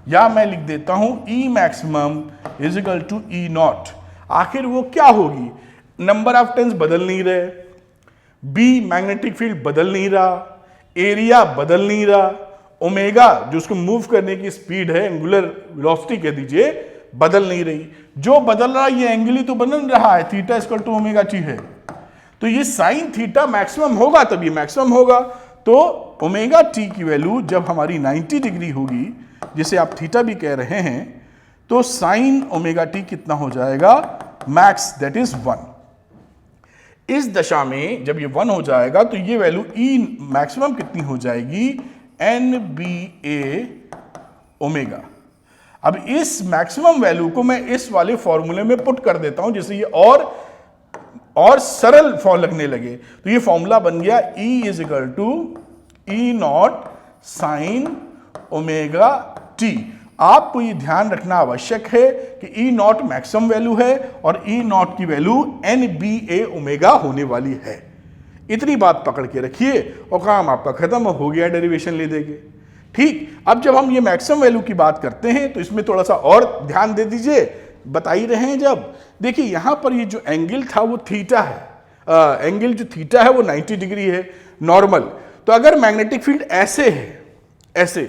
या मैं लिख देता हूं E maximum is equal to E nought. आखिर वो क्या होगी, नंबर ऑफ टर्न्स बदल नहीं रहे, बी मैग्नेटिक फील्ड बदल नहीं रहा, एरिया बदल नहीं रहा, ओमेगा जो उसको मूव करने की स्पीड है, एंगुलर वेलोसिटी कह दीजिए, बदल नहीं रही। जो बदल रहा है ये एंगल ही तो बदल रहा है, theta equal to omega T है, तो ये साइन थीटा मैक्सिमम होगा तब ये मैक्सिमम होगा। तो ओमेगा टी की वैल्यू जब हमारी 90 डिग्री होगी, जिसे आप थीटा भी कह रहे हैं, तो साइन ओमेगा टी कितना हो जाएगा, मैक्स, दैट इज 1। इस दशा में जब ये 1 हो जाएगा तो ये वैल्यू ई मैक्सिमम कितनी हो जाएगी, एन बी ए ओमेगा। अब इस मैक्सिमम वैल्यू को मैं इस वाले फॉर्मूले में पुट कर देता हूं जिससे ये और सरल फॉर्म लगने लगे। तो ये फॉर्मूला बन गया E is equal to E nought sine omega T. आपको ये ध्यान रखना आवश्यक है कि ई नॉट मैक्सिमम वैल्यू है और ई नॉट की value N B A omega होने वाली है। इतनी बात पकड़ के रखिए और काम आपका खत्म हो गया डेरिवेशन ले देंगे। ठीक, अब जब हम ये मैक्सिमम वैल्यू की बात करते हैं तो इसमें थोड़ा सा और ध्यान दे दीजिए, बता ही रहे हैं जब देखिए यहां पर ये जो एंगल था वो थीटा है, एंगल जो थीटा है वो 90 डिग्री है नॉर्मल। तो अगर मैग्नेटिक फील्ड ऐसे है, ऐसे,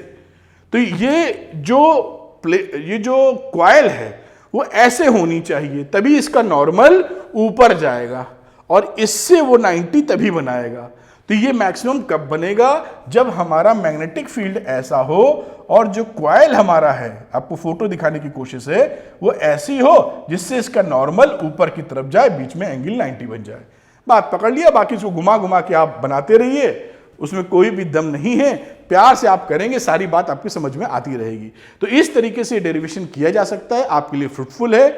तो ये जो कॉइल है वो ऐसे होनी चाहिए, तभी इसका नॉर्मल ऊपर जाएगा और इससे वो 90 तभी बनाएगा। तो ये मैक्सिमम कब बनेगा, जब हमारा मैग्नेटिक फील्ड ऐसा हो और जो कॉइल हमारा है, आपको फोटो दिखाने की कोशिश है, वो ऐसी हो जिससे इसका नॉर्मल ऊपर की तरफ जाए, बीच में एंगल 90 बन जाए। बात पकड़ लिया, बाकी इसको घुमा घुमा के आप बनाते रहिए, उसमें कोई भी दम नहीं है, प्यार से आप करेंगे सारी बात आपकी समझ में आती रहेगी। तो इस तरीके से डेरिवेशन किया जा सकता है, आपके लिए फ्रूटफुल है,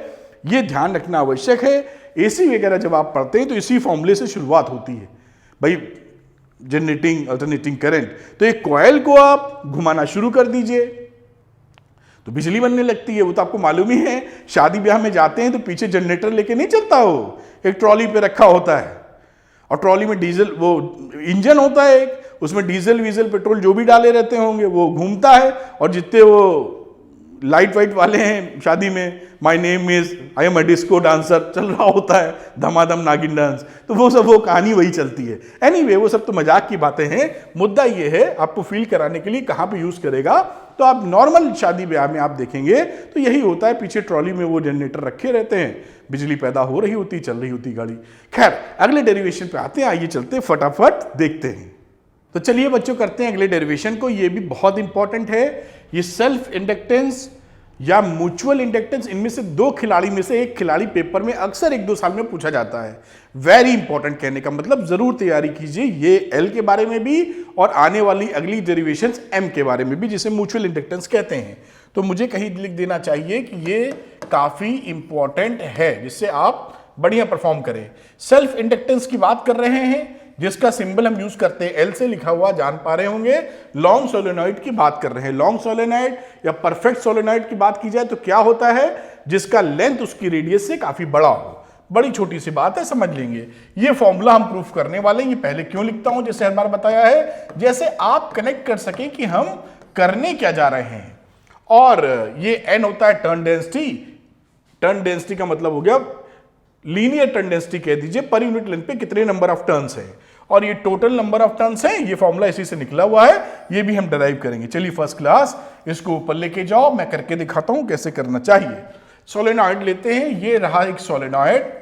ये ध्यान रखना आवश्यक है। एसी वगैरह जब आप पढ़ते हैं तो इसी फॉर्मूले से शुरुआत होती है भाई, जनरेटिंग अल्टरनेटिंग करंट। तो एक कॉइल को आप घुमाना शुरू कर दीजिए तो बिजली बनने लगती है, वो तो आपको मालूम ही है। शादी ब्याह में जाते हैं तो पीछे जनरेटर लेके नहीं चलता, हो एक ट्रॉली पे रखा होता है और ट्रॉली में डीजल, वो इंजन होता है एक, उसमें डीजल वीजल पेट्रोल जो भी डाले रहते होंगे वो घूमता है, और जितने वो लाइट वाइट वाले हैं शादी में, my name is I am a disco dancer चल रहा होता है, धमाधम नागिन डांस, तो वो कहानी वही चलती है। एनीवे, वो सब तो मजाक की बातें हैं। मुद्दा ये है आपको फील कराने के लिए कहाँ पे यूज करेगा, तो आप नॉर्मल शादी ब्याह में आप देखेंगे तो यही होता है, पीछे ट्रॉली में वो जनरेटर रखे रहते हैं, बिजली पैदा हो रही होती, चल रही होती गाड़ी। खैर, अगले डेरिवेशन पे आते हैं, आइए चलते फटाफट देखते हैं। तो चलिए बच्चों, करते हैं अगले डेरिवेशन को। ये भी बहुत इंपॉर्टेंट है। ये सेल्फ इंडक्टेंस या म्यूचुअल इंडक्टेंस, इनमें से दो खिलाड़ी में से एक खिलाड़ी पेपर में अक्सर 1-2 साल में पूछा जाता है। वेरी इंपॉर्टेंट कहने का मतलब जरूर तैयारी कीजिए, ये एल के बारे में भी और आने वाली अगली डेरिवेशंस एम के बारे में भी, जिसे म्यूचुअल इंडक्टेंस कहते हैं। तो मुझे कहीं लिख देना चाहिए कि ये काफी इंपॉर्टेंट है, जिससे आप बढ़िया परफॉर्म करें। सेल्फ इंडक्टेंस की बात कर रहे हैं, जिसका सिंबल हम यूज करते हैं एल से लिखा हुआ, जान पा रहे होंगे। लॉन्ग सोलेनॉइड की बात कर रहे हैं। लॉन्ग सोलेनॉइड या परफेक्ट सोलेनॉइड की बात की जाए तो क्या होता है, जिसका लेंथ उसकी रेडियस से काफी बड़ा हो। बड़ी छोटी सी बात है, समझ लेंगे। ये फॉर्मूला हम प्रूफ करने वाले हैं। ये पहले क्यों लिखता हूं, जैसे हर बार बताया है, जैसे आप कनेक्ट कर सके कि हम करने क्या जा रहे हैं। और ये एन होता है टर्न डेंसिटी। टर्न डेंसिटी का मतलब हो गया लीनियर टर्न डेंसिटी कह दीजिए, पर यूनिट लेंथ पे कितने नंबर ऑफ टर्न्स हैं, और ये टोटल नंबर ऑफ टर्न्स है। ये फॉर्मूला इसी से निकला हुआ है, ये भी हम डिराइव करेंगे। चलिए फर्स्ट क्लास, इसको ऊपर लेके जाओ, मैं करके दिखाता हूं कैसे करना चाहिए। सोलेनॉइड लेते हैं, ये रहा एक सोलेनॉइड,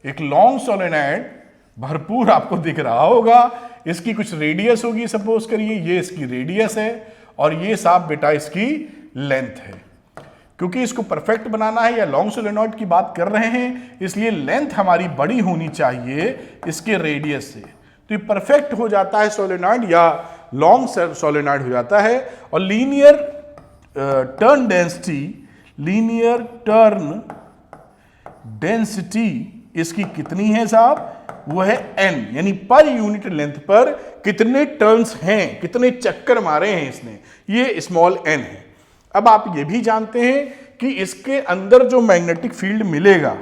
एक लॉन्ग सोलेनॉइड, भरपूर आपको दिख रहा होगा। इसकी कुछ रेडियस होगी, सपोज करिए ये इसकी रेडियस है और ये साहब बेटा इसकी लेंथ है। क्योंकि इसको परफेक्ट बनाना है या लॉन्ग सोलेनॉइड की बात कर रहे हैं, इसलिए लेंथ हमारी बड़ी होनी चाहिए इसके रेडियस से। तो ये परफेक्ट हो जाता है सोलेनॉइड या लॉन्ग सोलेनॉइड हो जाता है। और linear turn density, linear turn density इसकी कितनी है साहब, वो है n, यानी पर यूनिट लेंथ पर कितने टर्न्स हैं, कितने चक्कर मारे हैं इसने, ये स्मॉल n है। अब आप ये भी जानते हैं कि इसके अंदर जो मैग्नेटिक फील्ड मिलेगा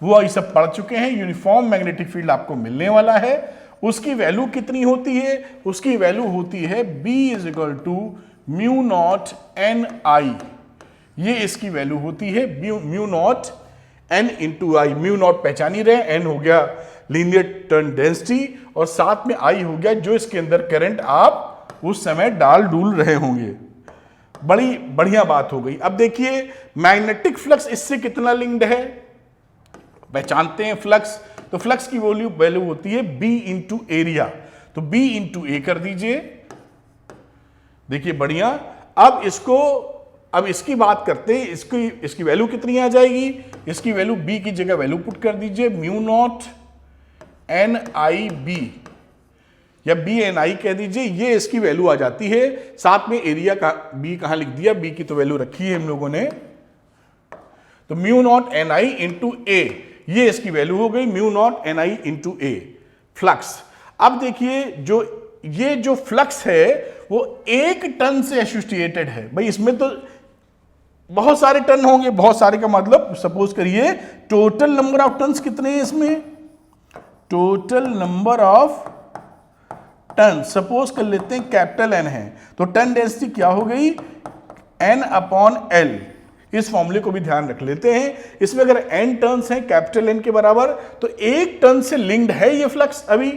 वो ये सब पढ़ चुके हैं, यूनिफॉर्म मैग्नेटिक फील्ड आपको मिलने वाला है। उसकी वैल्यू कितनी होती है, उसकी वैल्यू होती है B = म्यू नॉट एन आई, ये इसकी वैल्यू होती है mu naught n × I। Mu naught पहचान ही रहे, n हो गया लीनियर टर्न डेंसिटी और साथ में I हो गया जो इसके अंदर करंट आप उस समय डाल डूल रहे होंगे। बड़ी बढ़िया बात हो गई। अब देखिए मैग्नेटिक फ्लक्स इससे कितना लिंक्ड है, पहचानते हैं फ्लक्स, तो फ्लक्स की वैल्यू होती है B × एरिया, तो B × A कर दीजिए। देखिए बढ़िया। अब इसकी बात करते हैं, इसकी वैल्यू कितनी आ जाएगी, इसकी वैल्यू B की जगह वैल्यू पुट कर दीजिए म्यू नॉट NIB या BNI कह दीजिए, ये इसकी वैल्यू आ जाती है। साथ में एरिया का B कहां लिख दिया, B की तो वैल्यू रखी है हम लोगों ने, तो म्यू नॉट NI × A, ये इसकी वैल्यू हो गई mu not NI × A flux. अब देखिए ये जो फ्लक्स है वो 1 टन से एसोसिएटेड है। भाई इसमें तो बहुत सारे टन होंगे, बहुत सारे का मतलब सपोज करिए टोटल नंबर ऑफ टन्स कितने हैं इसमें, total number of turn suppose कर लेते हैं कैपिटल N है, तो टन डेंसिटी क्या हो गई N/L। इस फॉर्मूले को भी ध्यान रख लेते हैं। इसमें अगर n टर्न्स हैं कैपिटल N के बराबर, तो 1 टन से लिंक्ड है ये फ्लक्स अभी,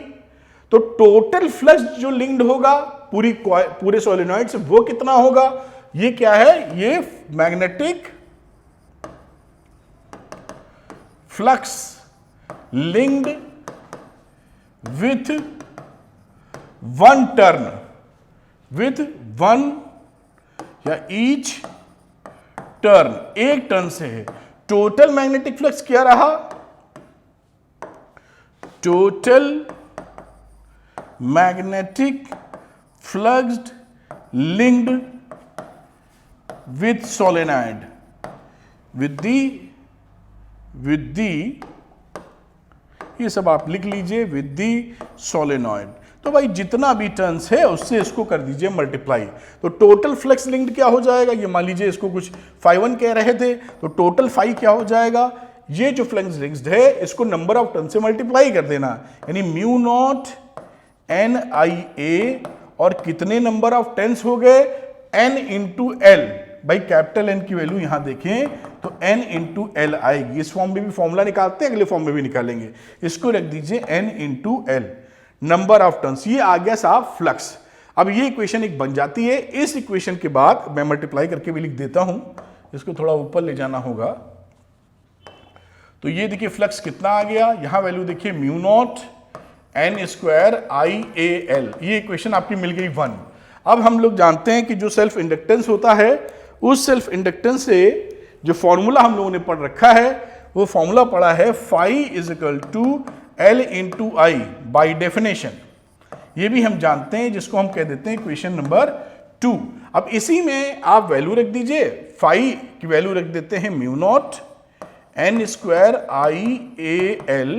तो टोटल फ्लक्स जो लिंक्ड होगा पूरे सोलेनॉइड से वो कितना होगा, ये क्या है, ये magnetic flux linked with 1 turn, with 1 या ईच टर्न, 1 टर्न से है। टोटल मैग्नेटिक फ्लक्स क्या रहा, total magnetic flux linked with solenoid with the ये सब आप लिख लीजिए विद दी सोलेनॉइड। तो भाई जितना भी टर्न्स है उससे इसको कर दीजिए मल्टीप्लाई, तो टोटल फ्लक्स लिंक्ड क्या हो जाएगा, ये मान लीजिए इसको कुछ φ1 कह रहे थे, तो टोटल φ क्या हो जाएगा, ये जो फ्लक्स लिंक्ड है इसको नंबर ऑफ टर्न से मल्टीप्लाई कर देना, यानी म्यू नॉट NIA और कितने नंबर ऑफ टर्न्स हो गए N × L। भाई कैपिटल N की वैल्यू यहां देखें तो N × L आएगी। इस फॉर्म में भी फॉर्मूला निकालते हैं, अगले फॉर्म में भी निकालेंगे, इसको रख दीजिए N × L number of turns. ये आ गया साहब फ्लक्स। अब ये इक्वेशन एक बन जाती है। इस इक्वेशन के बाद मैं मल्टीप्लाई करके भी लिख देता हूं, इसको थोड़ा ऊपर ले जाना होगा। तो ये देखिए फ्लक्स कितना आ गया, यहां वैल्यू देखिए म्यू नॉट N² IAL, ये इक्वेशन आपकी मिल गई 1। अब हम लोग जानते हैं कि जो सेल्फ इंडक्टेंस होता है, उस सेल्फ इंडक्टेंस से जो फॉर्मूला हम लोगों ने पढ़ रखा है, वो फॉर्मूला पढ़ा है φ L × I बाय डेफिनेशन। ये भी हम जानते हैं, जिसको हम कह देते हैं इक्वेशन नंबर 2। अब इसी में आप वैल्यू रख दीजिए, φ की वैल्यू रख देते हैं mu naught N² IAL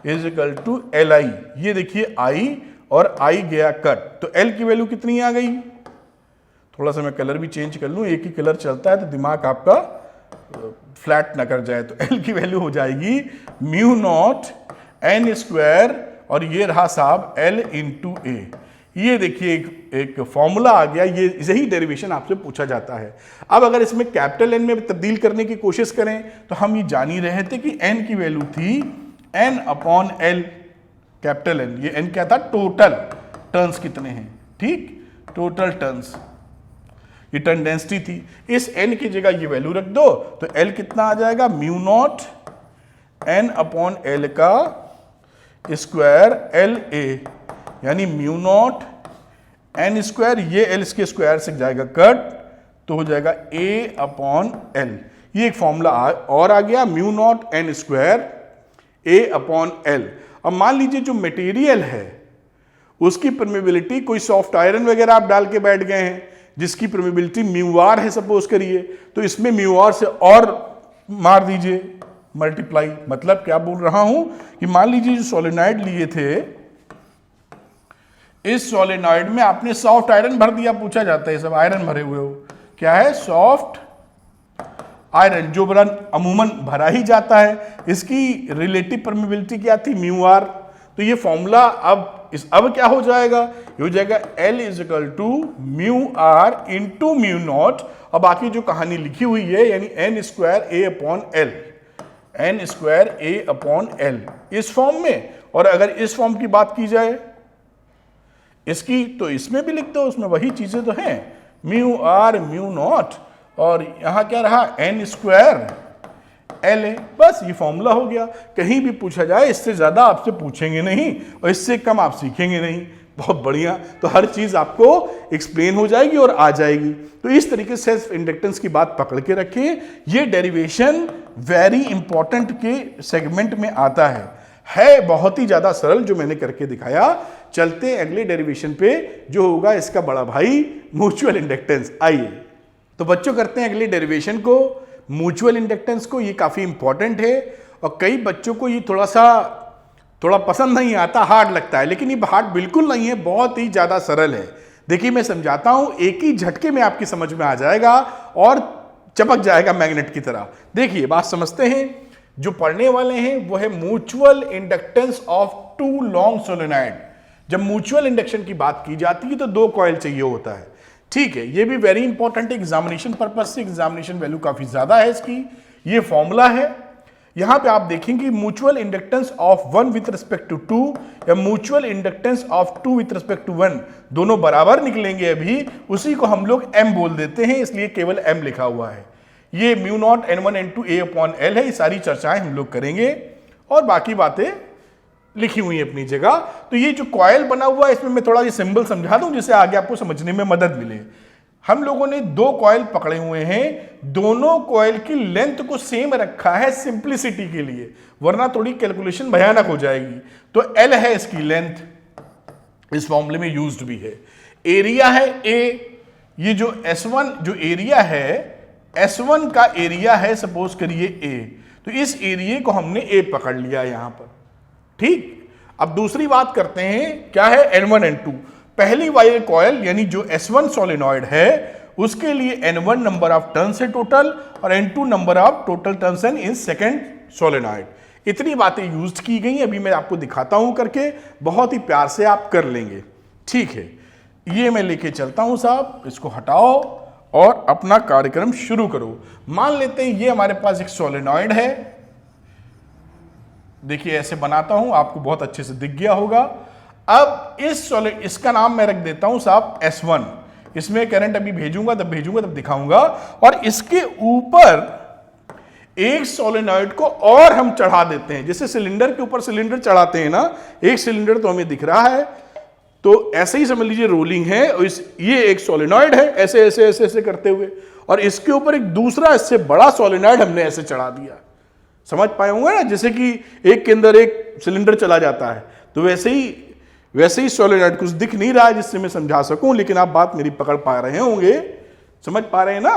= LI। ये देखिए I और I गया कट, तो L की वैल्यू कितनी आ गई, थोड़ा सा मैं कलर भी चेंज कर लूं, एक ही कलर चलता है तो दिमाग आपका फ्लैट ना कर जाए। तो L की वैल्यू हो जाएगी म्यू नॉट N² और ये रहा साहब L × A। ये देखिए एक फॉर्मूला आ गया, ये यही डेरिवेशन आपसे पूछा जाता है। अब अगर इसमें कैपिटल N में तब्दील करने की कोशिश करें तो हम ये जान ही रहे थे कि N की वैल्यू थी N/L कैपिटल N। ये N क्या था, टोटल टर्न्स कितने हैं, ठीक, टोटल टर्न्स, ये टर्न डेंसिटी थी। इस N की जगह ये वैल्यू रख दो तो L कितना आ जाएगा, म्यू नॉट N/L का स्क्वायर LA, यानी म्यू नॉट N², ये L इसके स्क्वायर से जाएगा कट, तो हो जाएगा A/L। ये एक फॉर्मूला और आ गया, म्यू नॉट N² A/L। अब मान लीजिए जो मटेरियल है उसकी परमेबिलिटी, कोई सॉफ्ट आयरन वगैरह आप डाल के बैठ गए हैं जिसकी परमेबिलिटी μr है सपोज करिए, तो इसमें μr से और मार दीजिए, मल्टीप्लाई। मतलब क्या बोल रहा हूं कि मान लीजिए जो सोलेनॉइड लिए थे, इस सोलेनॉइड में आपने सॉफ्ट आयरन भर दिया, पूछा जाता है सब आयरन भरे हुए हो, क्या है, सॉफ्ट आयरन, जो बड़ा अमूमन भरा ही जाता है। इसकी रिलेटिव परमेबिलिटी क्या थी, म्यू आर। तो ये फॉर्मूला अब क्या हो जाएगा, ये हो जाएगा L is equal to mu R into mu naught, और बाकी जो कहानी लिखी हुई है यानी n square a upon L, n square a upon L इस फॉर्म में। और अगर इस फॉर्म की बात की जाए इसकी, तो इसमें भी लिख दो, उसमें वही चीजें तो हैं, म्यू आर म्यू नॉट, और यहां क्या रहा, n स्क्वायर एल है। बस ये फॉर्मूला हो गया। कहीं भी पूछा जाए इससे ज्यादा आपसे पूछेंगे नहीं और इससे कम आप सीखेंगे नहीं। बहुत बढ़िया, तो हर चीज आपको एक्सप्लेन हो जाएगी और आ जाएगी। तो इस तरीके से सेल्फ इंडक्टेंस की बात पकड़ के रखें। ये डेरिवेशन वेरी इंपॉर्टेंट के सेगमेंट में आता है बहुत ही ज्यादा सरल जो मैंने करके दिखाया। चलते हैं अगले डेरिवेशन पे जो होगा इसका बड़ा भाई म्यूचुअल इंडक्टेंस। आइए तो बच्चों करते हैं अगले डेरिवेशन को, म्यूचुअल इंडक्टेंस को। ये काफी इंपॉर्टेंट है और कई बच्चों को ये थोड़ा पसंद नहीं आता, हार्ड लगता है, लेकिन ये हार्ड बिल्कुल नहीं है, बहुत ही ज्यादा सरल है। देखिए मैं समझाता हूं, एक ही झटके में आपकी समझ में आ जाएगा और चपक जाएगा मैग्नेट की तरह। देखिए बात समझते हैं। जो पढ़ने वाले हैं वो है mutual inductance of two long solenoid. जब म्यूचुअल इंडक्शन की बात की जाती है तो दो कॉइल चाहिए होता है, ठीक है। ये भी वेरी इंपॉर्टेंट एग्जामिनेशन पर्पज से, एग्जामिनेशन वैल्यू काफी ज्यादा है इसकी। ये फॉर्मूला है, यहां पे आप देखेंगे mutual inductance of one with respect to two या mutual inductance of two with respect to one, दोनों बराबर निकलेंगे अभी, उसी को हम लोग m बोल देते हैं, इसलिए केवल m लिखा हुआ है। ये mu naught n1 n2 a upon L है। ये सारी चर्चाएं हम लोग करेंगे और बाकी बातें लिखी हुई है अपनी जगह। तो ये जो कॉइल बना हुआ है इसमें मैं थोड़ा ये सिंबल समझा दूं जिससे आगे आपको समझने में मदद मिले। हम लोगों ने दो कॉइल पकड़े हुए हैं, दोनों कॉइल की लेंथ को सेम रखा है सिंप्लिसिटी के लिए, वरना थोड़ी कैलकुलेशन भयानक हो जाएगी। तो L है इसकी लेंथ, इस फॉर्मूले में यूज्ड भी है। एरिया है A, ये जो S1 जो एरिया है, S1 का एरिया है सपोज करिए A, तो इस एरिया को हमने A पकड़ लिया यहां पर, ठीक। अब दूसरी बात करते हैं, क्या है, N1 N2। पहली वाली कॉइल यानी जो S1 सोलेनॉइड है उसके लिए N1 नंबर ऑफ टर्न्स है टोटल और N2 number of total turns in second solenoid. इतनी बातें यूज की गई, अभी मैं आपको दिखाता हूं करके, बहुत ही प्यार से आप कर लेंगे, ठीक है। ये मैं लेके चलता हूं साहब, इसको हटाओ और अपना कार्यक्रम शुरू करो। मान लेते हैं ये हमारे पास एक सोलेनॉइड है, देखिए ऐसे बनाता हूं, आपको बहुत अच्छे से दिख गया होगा। अब इसका नाम मैं रख देता हूं साहब S1, इसमें करंट अभी भेजूंगा तब दिखाऊंगा। और इसके ऊपर एक सोलेनॉइड को और हम चढ़ा देते हैं, जैसे सिलेंडर के ऊपर सिलेंडर चढ़ाते हैं ना, एक सिलेंडर तो हमें दिख रहा है, तो ऐसे ही समझ लीजिए रोलिंग है और ये एक सोलेनॉइड है, ऐसे ऐसे ऐसे ऐसे करते हुए, और इसके ऊपर एक दूसरा इससे बड़ा सोलेनॉइड हमने ऐसे चढ़ा दिया। समझ पाए होंगे ना, जैसे कि एक के अंदर एक सिलेंडर चला जाता है, तो वैसे ही सोलेनॉइड कुछ दिख नहीं रहा है जिससे मैं समझा सकूं, लेकिन आप बात मेरी पकड़ पा रहे होंगे, समझ पा रहे हैं ना।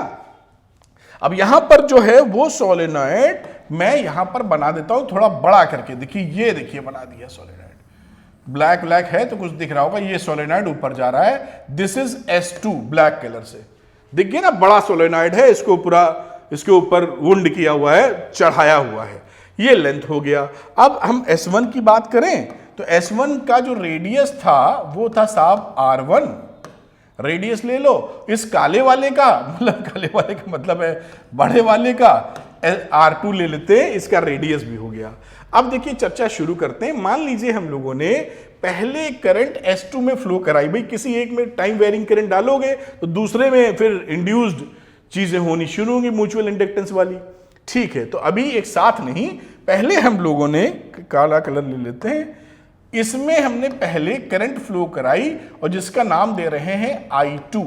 अब यहां पर जो है वो सोलेनॉइड मैं यहां पर बना देता हूं थोड़ा बड़ा करके। देखिए ये देखिए बना दिया सोलेनॉइड, ब्लैक है तो कुछ दिख रहा होगा, ये सोलेनॉइड ऊपर जा रहा है, this is S2 black colour से दिख गया ना, बड़ा सोलेनॉइड है, इसको पूरा इसके ऊपर वुंड किया हुआ है, चढ़ाया हुआ है, ये लेंथ हो गया। अब हम S1 की बात करें तो S1 का जो रेडियस था वो था साहब R1, रेडियस ले लो। इस काले वाले का मतलब है बड़े वाले का R2 ले लेते हैं, इसका रेडियस भी हो गया। अब देखिए चर्चा शुरू करते हैं। मान लीजिए हम लोगों ने पहले करंट S2 में फ्लो कराई, भाई किसी एक में टाइम वेरिंग करंट डालोगे तो दूसरे में फिर इंड्यूस्ड चीजें होनी शुरू होंगी म्यूचुअल इंडक्टेंस वाली, ठीक है। तो अभी एक साथ नहीं, पहले हम लोगों ने काला कलर ले लेते हैं, इसमें हमने पहले करंट फ्लो कराई और जिसका नाम दे रहे हैं I2,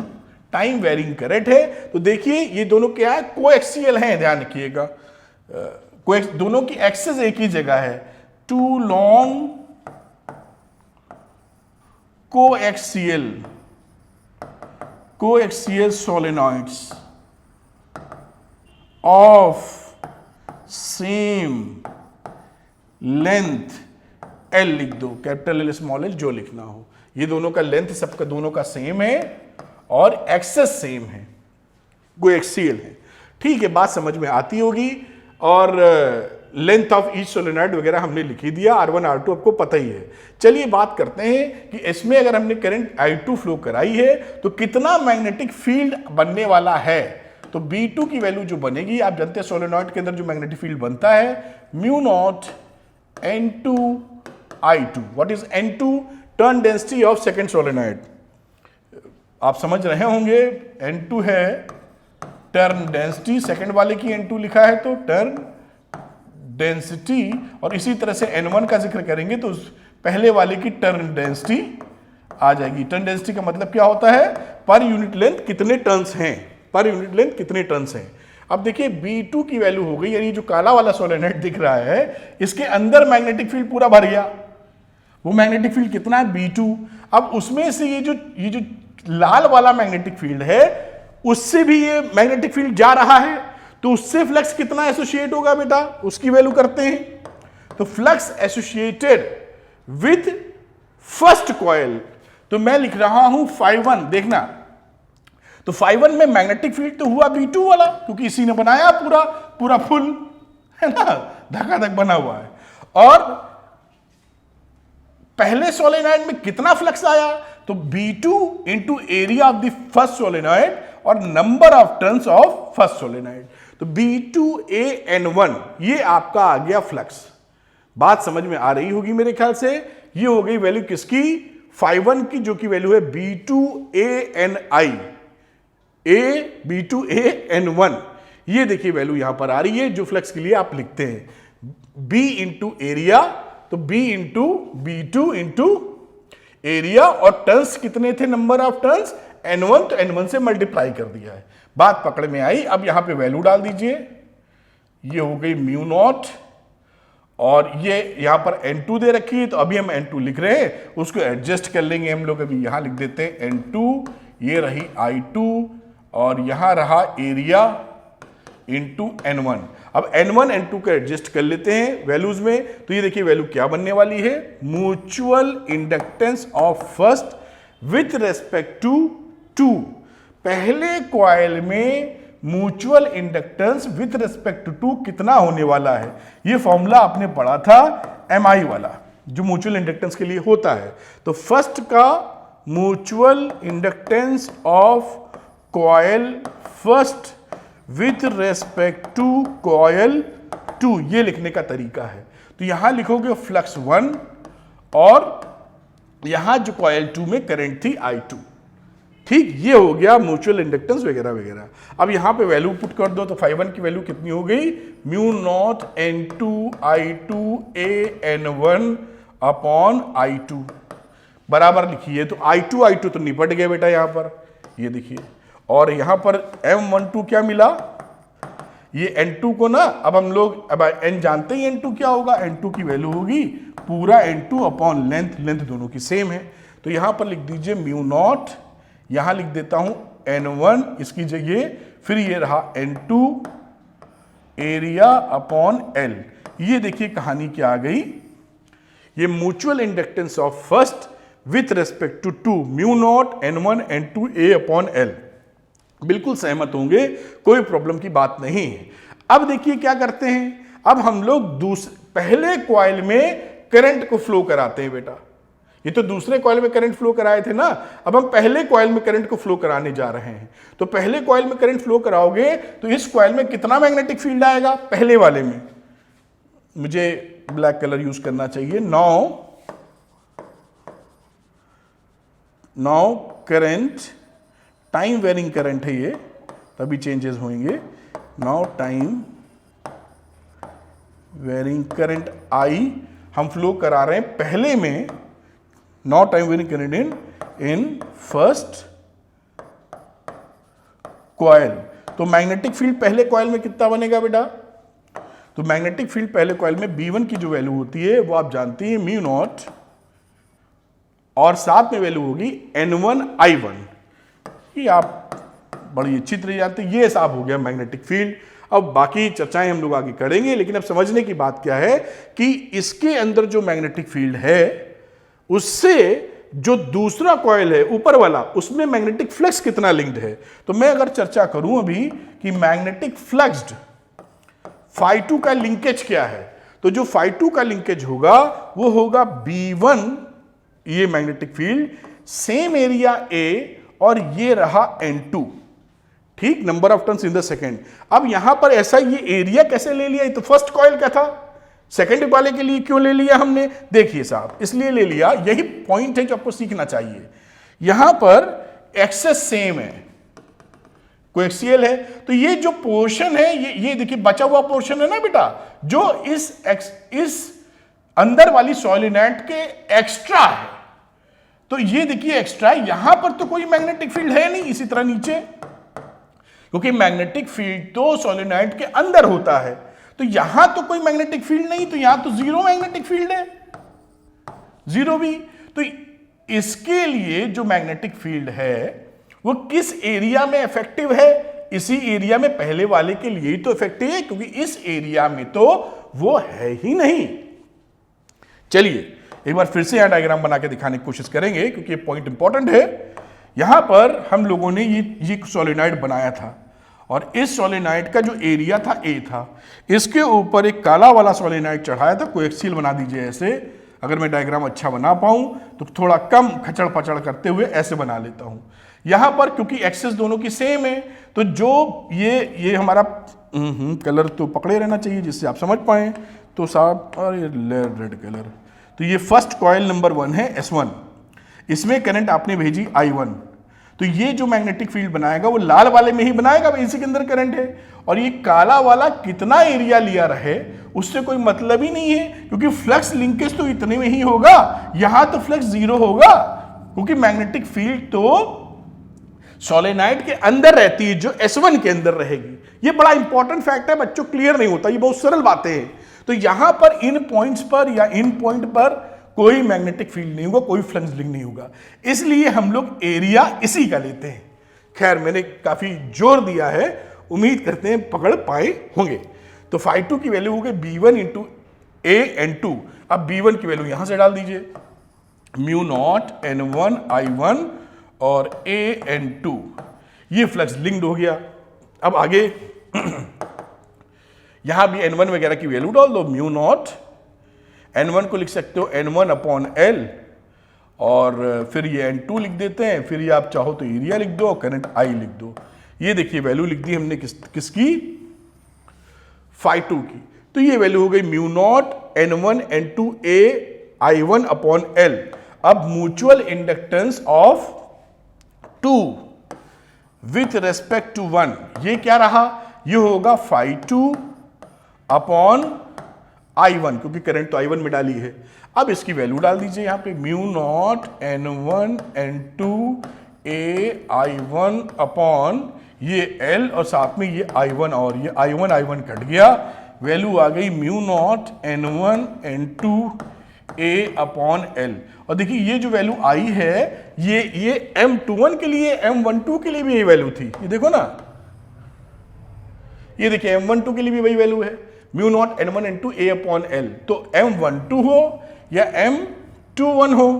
टाइम वेरिंग करंट है। तो देखिए ये दोनों क्या है, कोएक्सियल हैं, ध्यान रखिएगा, दोनों की एक्सिस एक ही जगह है। Two long coaxial solenoids of same length L लिख दो, कैपिटल एल स्मॉल एल जो लिखना हो। ये दोनों का लेंथ सबका दोनों का सेम है और एक्सेस सेम है, कोएक्सियल है। ठीक है, बात समझ में आती होगी। और लेंथ ऑफ ईच सोलेनॉइड वगैरह हमने लिख ही दिया, R1 R2 आपको पता ही है। चलिए बात करते हैं कि इसमें अगर हमने करंट I2 फ्लो कराई है तो कितना मैग्नेटिक फील्ड बनने वाला है। तो B2 की वैल्यू जो बनेगी, आप जानते हैं सोलेनॉइड के अंदर जो मैग्नेटिक फील्ड बनता है mu naught N2 I2। What is N2? Turn density of second solenoid. आप समझ रहे होंगे, N2 है टर्न डेंसिटी, सेकंड वाले की N2 लिखा है तो टर्न डेंसिटी, और इसी तरह से N1 का जिक्र करेंगे तो पहले वाले की टर्न डेंसिटी आ जाएगी। टर्न डेंसिटी का मतलब क्या होता है? पर यूनिट लेंथ कितने टर्न्स हैं, पर यूनिट लेंथ कितने टर्न्स हैं। अब देखिए B2 की वैल्यू हो गई, यानी जो काला वाला सोलेनॉइड दिख रहा है इसके अंदर मैग्नेटिक फील्ड पूरा भर गया। वो मैग्नेटिक फील्ड कितना है? B2। अब उसमें से ये जो लाल वाला मैग्नेटिक फील्ड है उससे भी ये मैग्नेटिक फील्ड जा रहा है, तो उससे फ्लक्स कितना एसोसिएट होगा बेटा, उसकी वैल्यू करते हैं। तो flux associated with first coil, तो मैं लिख रहा हूं φ1। देखना, तो φ1 में मैग्नेटिक फील्ड तो हुआ B2 वाला, क्योंकि इसी ने बनाया पूरा फुल, है ना, धकाधक बना हुआ है। और पहले सोलेनॉइड में कितना फ्लक्स आया? तो B2 into area of the first solenoid और number of turns of first solenoid. तो B2AN1 ये आपका आ गया फ्लक्स। बात समझ में आ रही होगी मेरे ख्याल से। ये हो गई वैल्यू किसकी? φ1 की, जो की वैल्यू है B2ANI, B2AN1। ये देखिए वैल्यू यहां पर आ रही है जो फ्लक्स के लिए आप लिखते हैं B इंटू एरिया, तो B into B2 into area, और टर्न्स कितने थे, नंबर ऑफ टर्न्स N1, तो N1 से मल्टीप्लाई कर दिया है। बात पकड़ में आई। अब यहां पे वैल्यू डाल दीजिए, ये हो गई म्यू नॉट, और ये यहां पर N2 दे रखी है, तो अभी हम N2 लिख रहे हैं, उसको एडजस्ट कर लेंगे हम लोग। अभी यहां लिख देते हैं N2, ये रही I2, और यहां रहा एरिया इंटू N1। अब N1 N2 का एडजस्ट कर लेते हैं वैल्यूज में, तो ये देखिए वैल्यू क्या बनने वाली है, mutual inductance of first with respect to 2। पहले कॉइल में mutual inductance with respect to 2 कितना होने वाला है? ये फॉर्मूला आपने पढ़ा था MI वाला, जो म्यूचुअल इंडक्टेंस के लिए होता है। तो फर्स्ट का mutual inductance of coil first with respect to coil 2, ये लिखने का तरीका है। तो यहां लिखोगे फ्लक्स 1, और यहां जो कॉइल 2 में करंट थी I2। ठीक, ये हो गया म्यूचुअल इंडक्टेंस वगैरह वगैरह। अब यहां पे वैल्यू पुट कर दो, तो φ1 की वैल्यू कितनी हो गई? Mu not N2 I2 AN1 upon I2 बराबर लिखिए। तो I2 तो निपट गए बेटा यहां पर, ये देखिए। और यहां पर M12 क्या मिला? ये N2 को ना, अब हम लोग अब N जानते ही N2 क्या होगा, N2 की वैल्यू होगी पूरा N2 अपॉन लेंथ, लेंथ दोनों की सेम है। तो यहां पर लिख दीजिए म्यू नॉट, यहां लिख देता हूं N1 इसकी जगह, फिर ये रहा N2 एरिया अपॉन L। ये देखिए कहानी क्या आ गई, ये mutual inductance of first with respect to 2 mu naught N1 N2 A upon L। बिल्कुल सहमत होंगे, कोई प्रॉब्लम की बात नहीं है। अब देखिए क्या करते हैं, अब हम लोग पहले कॉइल में करंट को फ्लो कराते हैं बेटा। ये तो दूसरे कॉइल में करंट फ्लो कराए थे ना, अब हम पहले कॉइल में करंट को फ्लो कराने जा रहे हैं। तो पहले कॉइल में करंट फ्लो कराओगे तो इस कॉइल में कितना मैग्नेटिक फील्ड आएगा? पहले वाले में, मुझे ब्लैक कलर यूज करना चाहिए। Now current, time varying current है ये, तभी चेंजेस होंगे। Now time varying current I हम फ्लो करा रहे हैं पहले में। Now time varying current in first coil. तो मैग्नेटिक फील्ड पहले कॉइल में कितना बनेगा बेटा? तो मैग्नेटिक फील्ड पहले कॉइल में B1 की जो वैल्यू होती है वो आप जानती हैं म्यू नॉट, और साथ में वैल्यू होगी N1 I1। ये आप बड़ी अच्छी तरह जानते हैं। ये हिसाब हो गया मैग्नेटिक फील्ड। अब बाकी चर्चाएं हम लोग आगे करेंगे, लेकिन अब समझने की बात क्या है कि इसके अंदर जो मैग्नेटिक फील्ड है उससे जो दूसरा कॉइल है ऊपर वाला, उसमें मैग्नेटिक फ्लक्स कितना लिंक्ड है। तो मैं अगर चर्चा करूं अभी कि मैग्नेटिक फ्लक्स्ड φ2 का लिंकेज क्या है, तो जो φ2 का लिंकेज होगा वो होगा B1, ये magnetic field, same area A, और ये रहा N2, ठीक, number of turns in the second. अब यहां पर ऐसा ये एरिया कैसे ले लिया, तो फर्स्ट कॉइल क्या था, सेकेंड वाले के लिए क्यों ले लिया हमने, देखिए साहब, इसलिए ले लिया, यही पॉइंट है जो आपको सीखना चाहिए। यहां पर एक्सेस सेम है, कोएक्सियल है, तो ये जो पोर्शन है, ये देखिए बचा हुआ पोर्शन है ना बेटा, जो इस अंदर वाली सोलेनोइड के एक्स्ट्रा है, तो ये देखिए एक्स्ट्रा, यहां पर तो कोई मैग्नेटिक फील्ड है नहीं, इसी तरह नीचे, क्योंकि मैग्नेटिक फील्ड तो सोलेनोइड के अंदर होता है, तो यहां तो कोई मैग्नेटिक फील्ड नहीं, तो यहां तो जीरो मैग्नेटिक फील्ड है, जीरो भी। तो इसके लिए जो मैग्नेटिक फील्ड है वो किस एरिया में इफेक्टिव है, इसी एरिया में, पहले वाले के लिए ही तो इफेक्टिव है, क्योंकि इस एरिया में तो वो है ही नहीं। चलिए एक बार फिर से यहां डायग्राम बना के दिखाने की कोशिश करेंगे, क्योंकि ये पॉइंट इंपॉर्टेंट है। यहां पर हम लोगों ने ये सोलेनोइड बनाया था, और इस सोलेनोइड का जो एरिया था A था, इसके ऊपर एक काला वाला सोलेनोइड चढ़ाया था, कोएक्सियल बना दीजिए ऐसे, अगर मैं डायग्राम अच्छा बना पाऊं तो थोड़ा कम खचड़ पचड़ करते हुए ऐसे बना लेता हूं। यहां पर क्योंकि एक्सेस दोनों की सेम है, तो जो ये हमारा कलर तो पकड़े रहना चाहिए जिससे आप समझ पाए, तो साहब, अरे रेड कलर, तो ये फर्स्ट कॉइल नंबर 1 है S1, इसमें करंट आपने भेजी I1, तो ये जो मैग्नेटिक फील्ड बनाएगा वो लाल वाले में ही बनाएगा, इसी के अंदर करंट है, और ये काला वाला कितना एरिया लिया रहे उससे कोई मतलब ही नहीं है, क्योंकि फ्लक्स लिंकेज तो इतने में ही होगा, यहां तो फ्लक्स जीरो होगा, क्योंकि मैग्नेटिक फील्ड तो सोलेनोइड के अंदर रहती है, जो S1 के अंदर रहेगी। ये बड़ा इंपॉर्टेंट फैक्ट है बच्चों, क्लियर नहीं होता, ये बहुत सरल बातें हैं। तो यहां पर इन पॉइंट्स पर या इन पॉइंट पर कोई मैग्नेटिक फील्ड नहीं होगा, कोई फ्लक्स लिंक नहीं होगा, इसलिए हम लोग एरिया इसी का लेते हैं। खैर मैंने काफी जोर दिया है, उम्मीद करते हैं पकड़ पाए होंगे। तो φ2 की वैल्यू हो गई B1 इंटू AN2। अब B1 की वैल्यू यहां से डाल दीजिए, म्यू नॉट N1 I1 और AN2, ये फ्लक्स लिंक्ड हो गया। अब आगे यहां भी N1 वगैरह की वैल्यू डाल दो, म्यू नॉट N1 को लिख सकते हो N1 अपॉन L, और फिर ये N2 लिख देते हैं, फिर ये आप चाहो तो एरिया लिख दो, करंट I लिख दो। ये देखिए वैल्यू लिख दी हमने किसकी, φ2 की, तो ये वैल्यू हो गई mu naught N1 N2 A I1 upon L। अब mutual inductance of 2 with respect to 1, ये क्या रहा, ये होगा φ2 अपॉन I1, क्योंकि करंट तो I1 में डाली है। अब इसकी वैल्यू डाल दीजिए यहां पे, mu naught N1 N2 A I1 upon ये L, और साथ में ये I1, और ये I1 कट गया, वैल्यू आ गई mu naught N1 N2 A upon L। और देखिए ये जो वैल्यू आई है, ये M21 के लिए, M12 के लिए भी यही वैल्यू थी, ये देखो ना, ये देखिए M12 के लिए भी वही वैल्यू है, mu naught N1 N2 A upon L। तो M12 हो या M21 हो,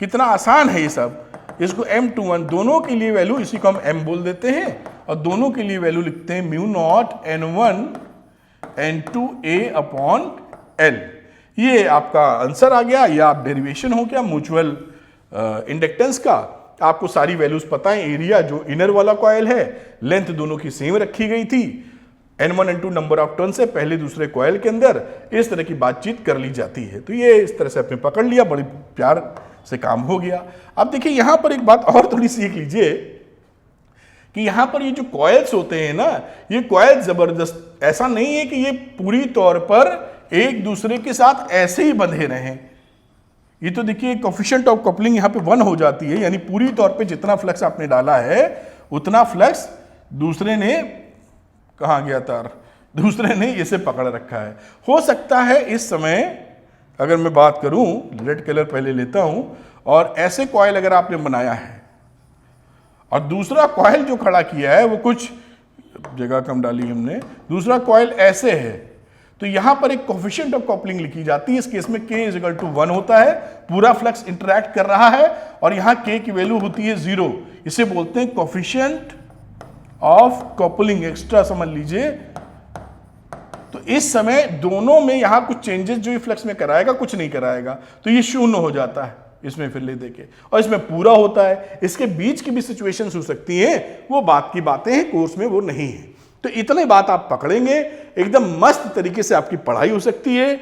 कितना आसान है ये सब। इसको M21 दोनों के लिए वैल्यू, इसी को हम M बोल देते हैं, और दोनों के लिए वैल्यू लिखते हैं mu naught N1 N2 A upon L। ये आपका आंसर आ गया, या आप डेरिवेशन हो गया म्यूचुअल इंडक्टेंस का। आपको सारी वैल्यूज पता है, एरिया जो इनर वाला कॉइल है, लेंथ दोनों की सेम रखी गई थी, N1 N2 number of turn से पहले दूसरे कॉइल के अंदर इस तरह की बातचीत कर ली जाती है। तो ये इस तरह से आपने पकड़ लिया, बड़ी प्यार से काम हो गया। अब देखिए यहां पर एक बात और थोड़ी सीख लीजिए कि यहां पर ये जो कॉइल्स होते हैं ना, ये कॉइल जबरदस्त ऐसा नहीं है कि ये पूरी तौर पर एक दूसरे के साथ ऐसे ही बंधे रहें। ये तो देखिए कोफिशिएंट ऑफ कपलिंग यहां पे 1 हो जाती है, यानी पूरी तौर पे जितना फ्लक्स आपने डाला है उतना फ्लक्स दूसरे ने, कहां गया तार, दूसरे ने इसे पकड़ रखा है। हो सकता है इस समय अगर मैं बात करूं, रेड कलर पहले लेता हूं, और ऐसे कॉइल अगर आपने बनाया है और दूसरा कॉइल जो खड़ा किया है वो कुछ जगह कम डाली हमने। दूसरा कॉइल ऐसे है तो यहां पर एक कोफिशिएंट ऑफ कपलिंग लिखी जाती है। इस केस में K इज इक्वल टू 1 होता है, पूरा फ्लक्स इंटरैक्ट कर रहा है और यहां K की वैल्यू होती है 0। इसे बोलते हैं कोफिशिएंट ऑफ कपलिंग, एक्स्ट्रा समझ लीजिए। तो इस समय दोनों में यहां कुछ चेंजेस जो ये फ्लक्स में कराएगा कुछ नहीं कराएगा, तो ये शून्य हो जाता है इसमें फिर ले देके, और इसमें पूरा होता है। इसके बीच की भी सिचुएशंस हो सकती हैं, वो बात की बातें हैं, कोर्स में वो नहीं है। तो इतने बात आप पकड़ेंगे, एकदम मस्त तरीके से आपकी पढ़ाई हो सकती है।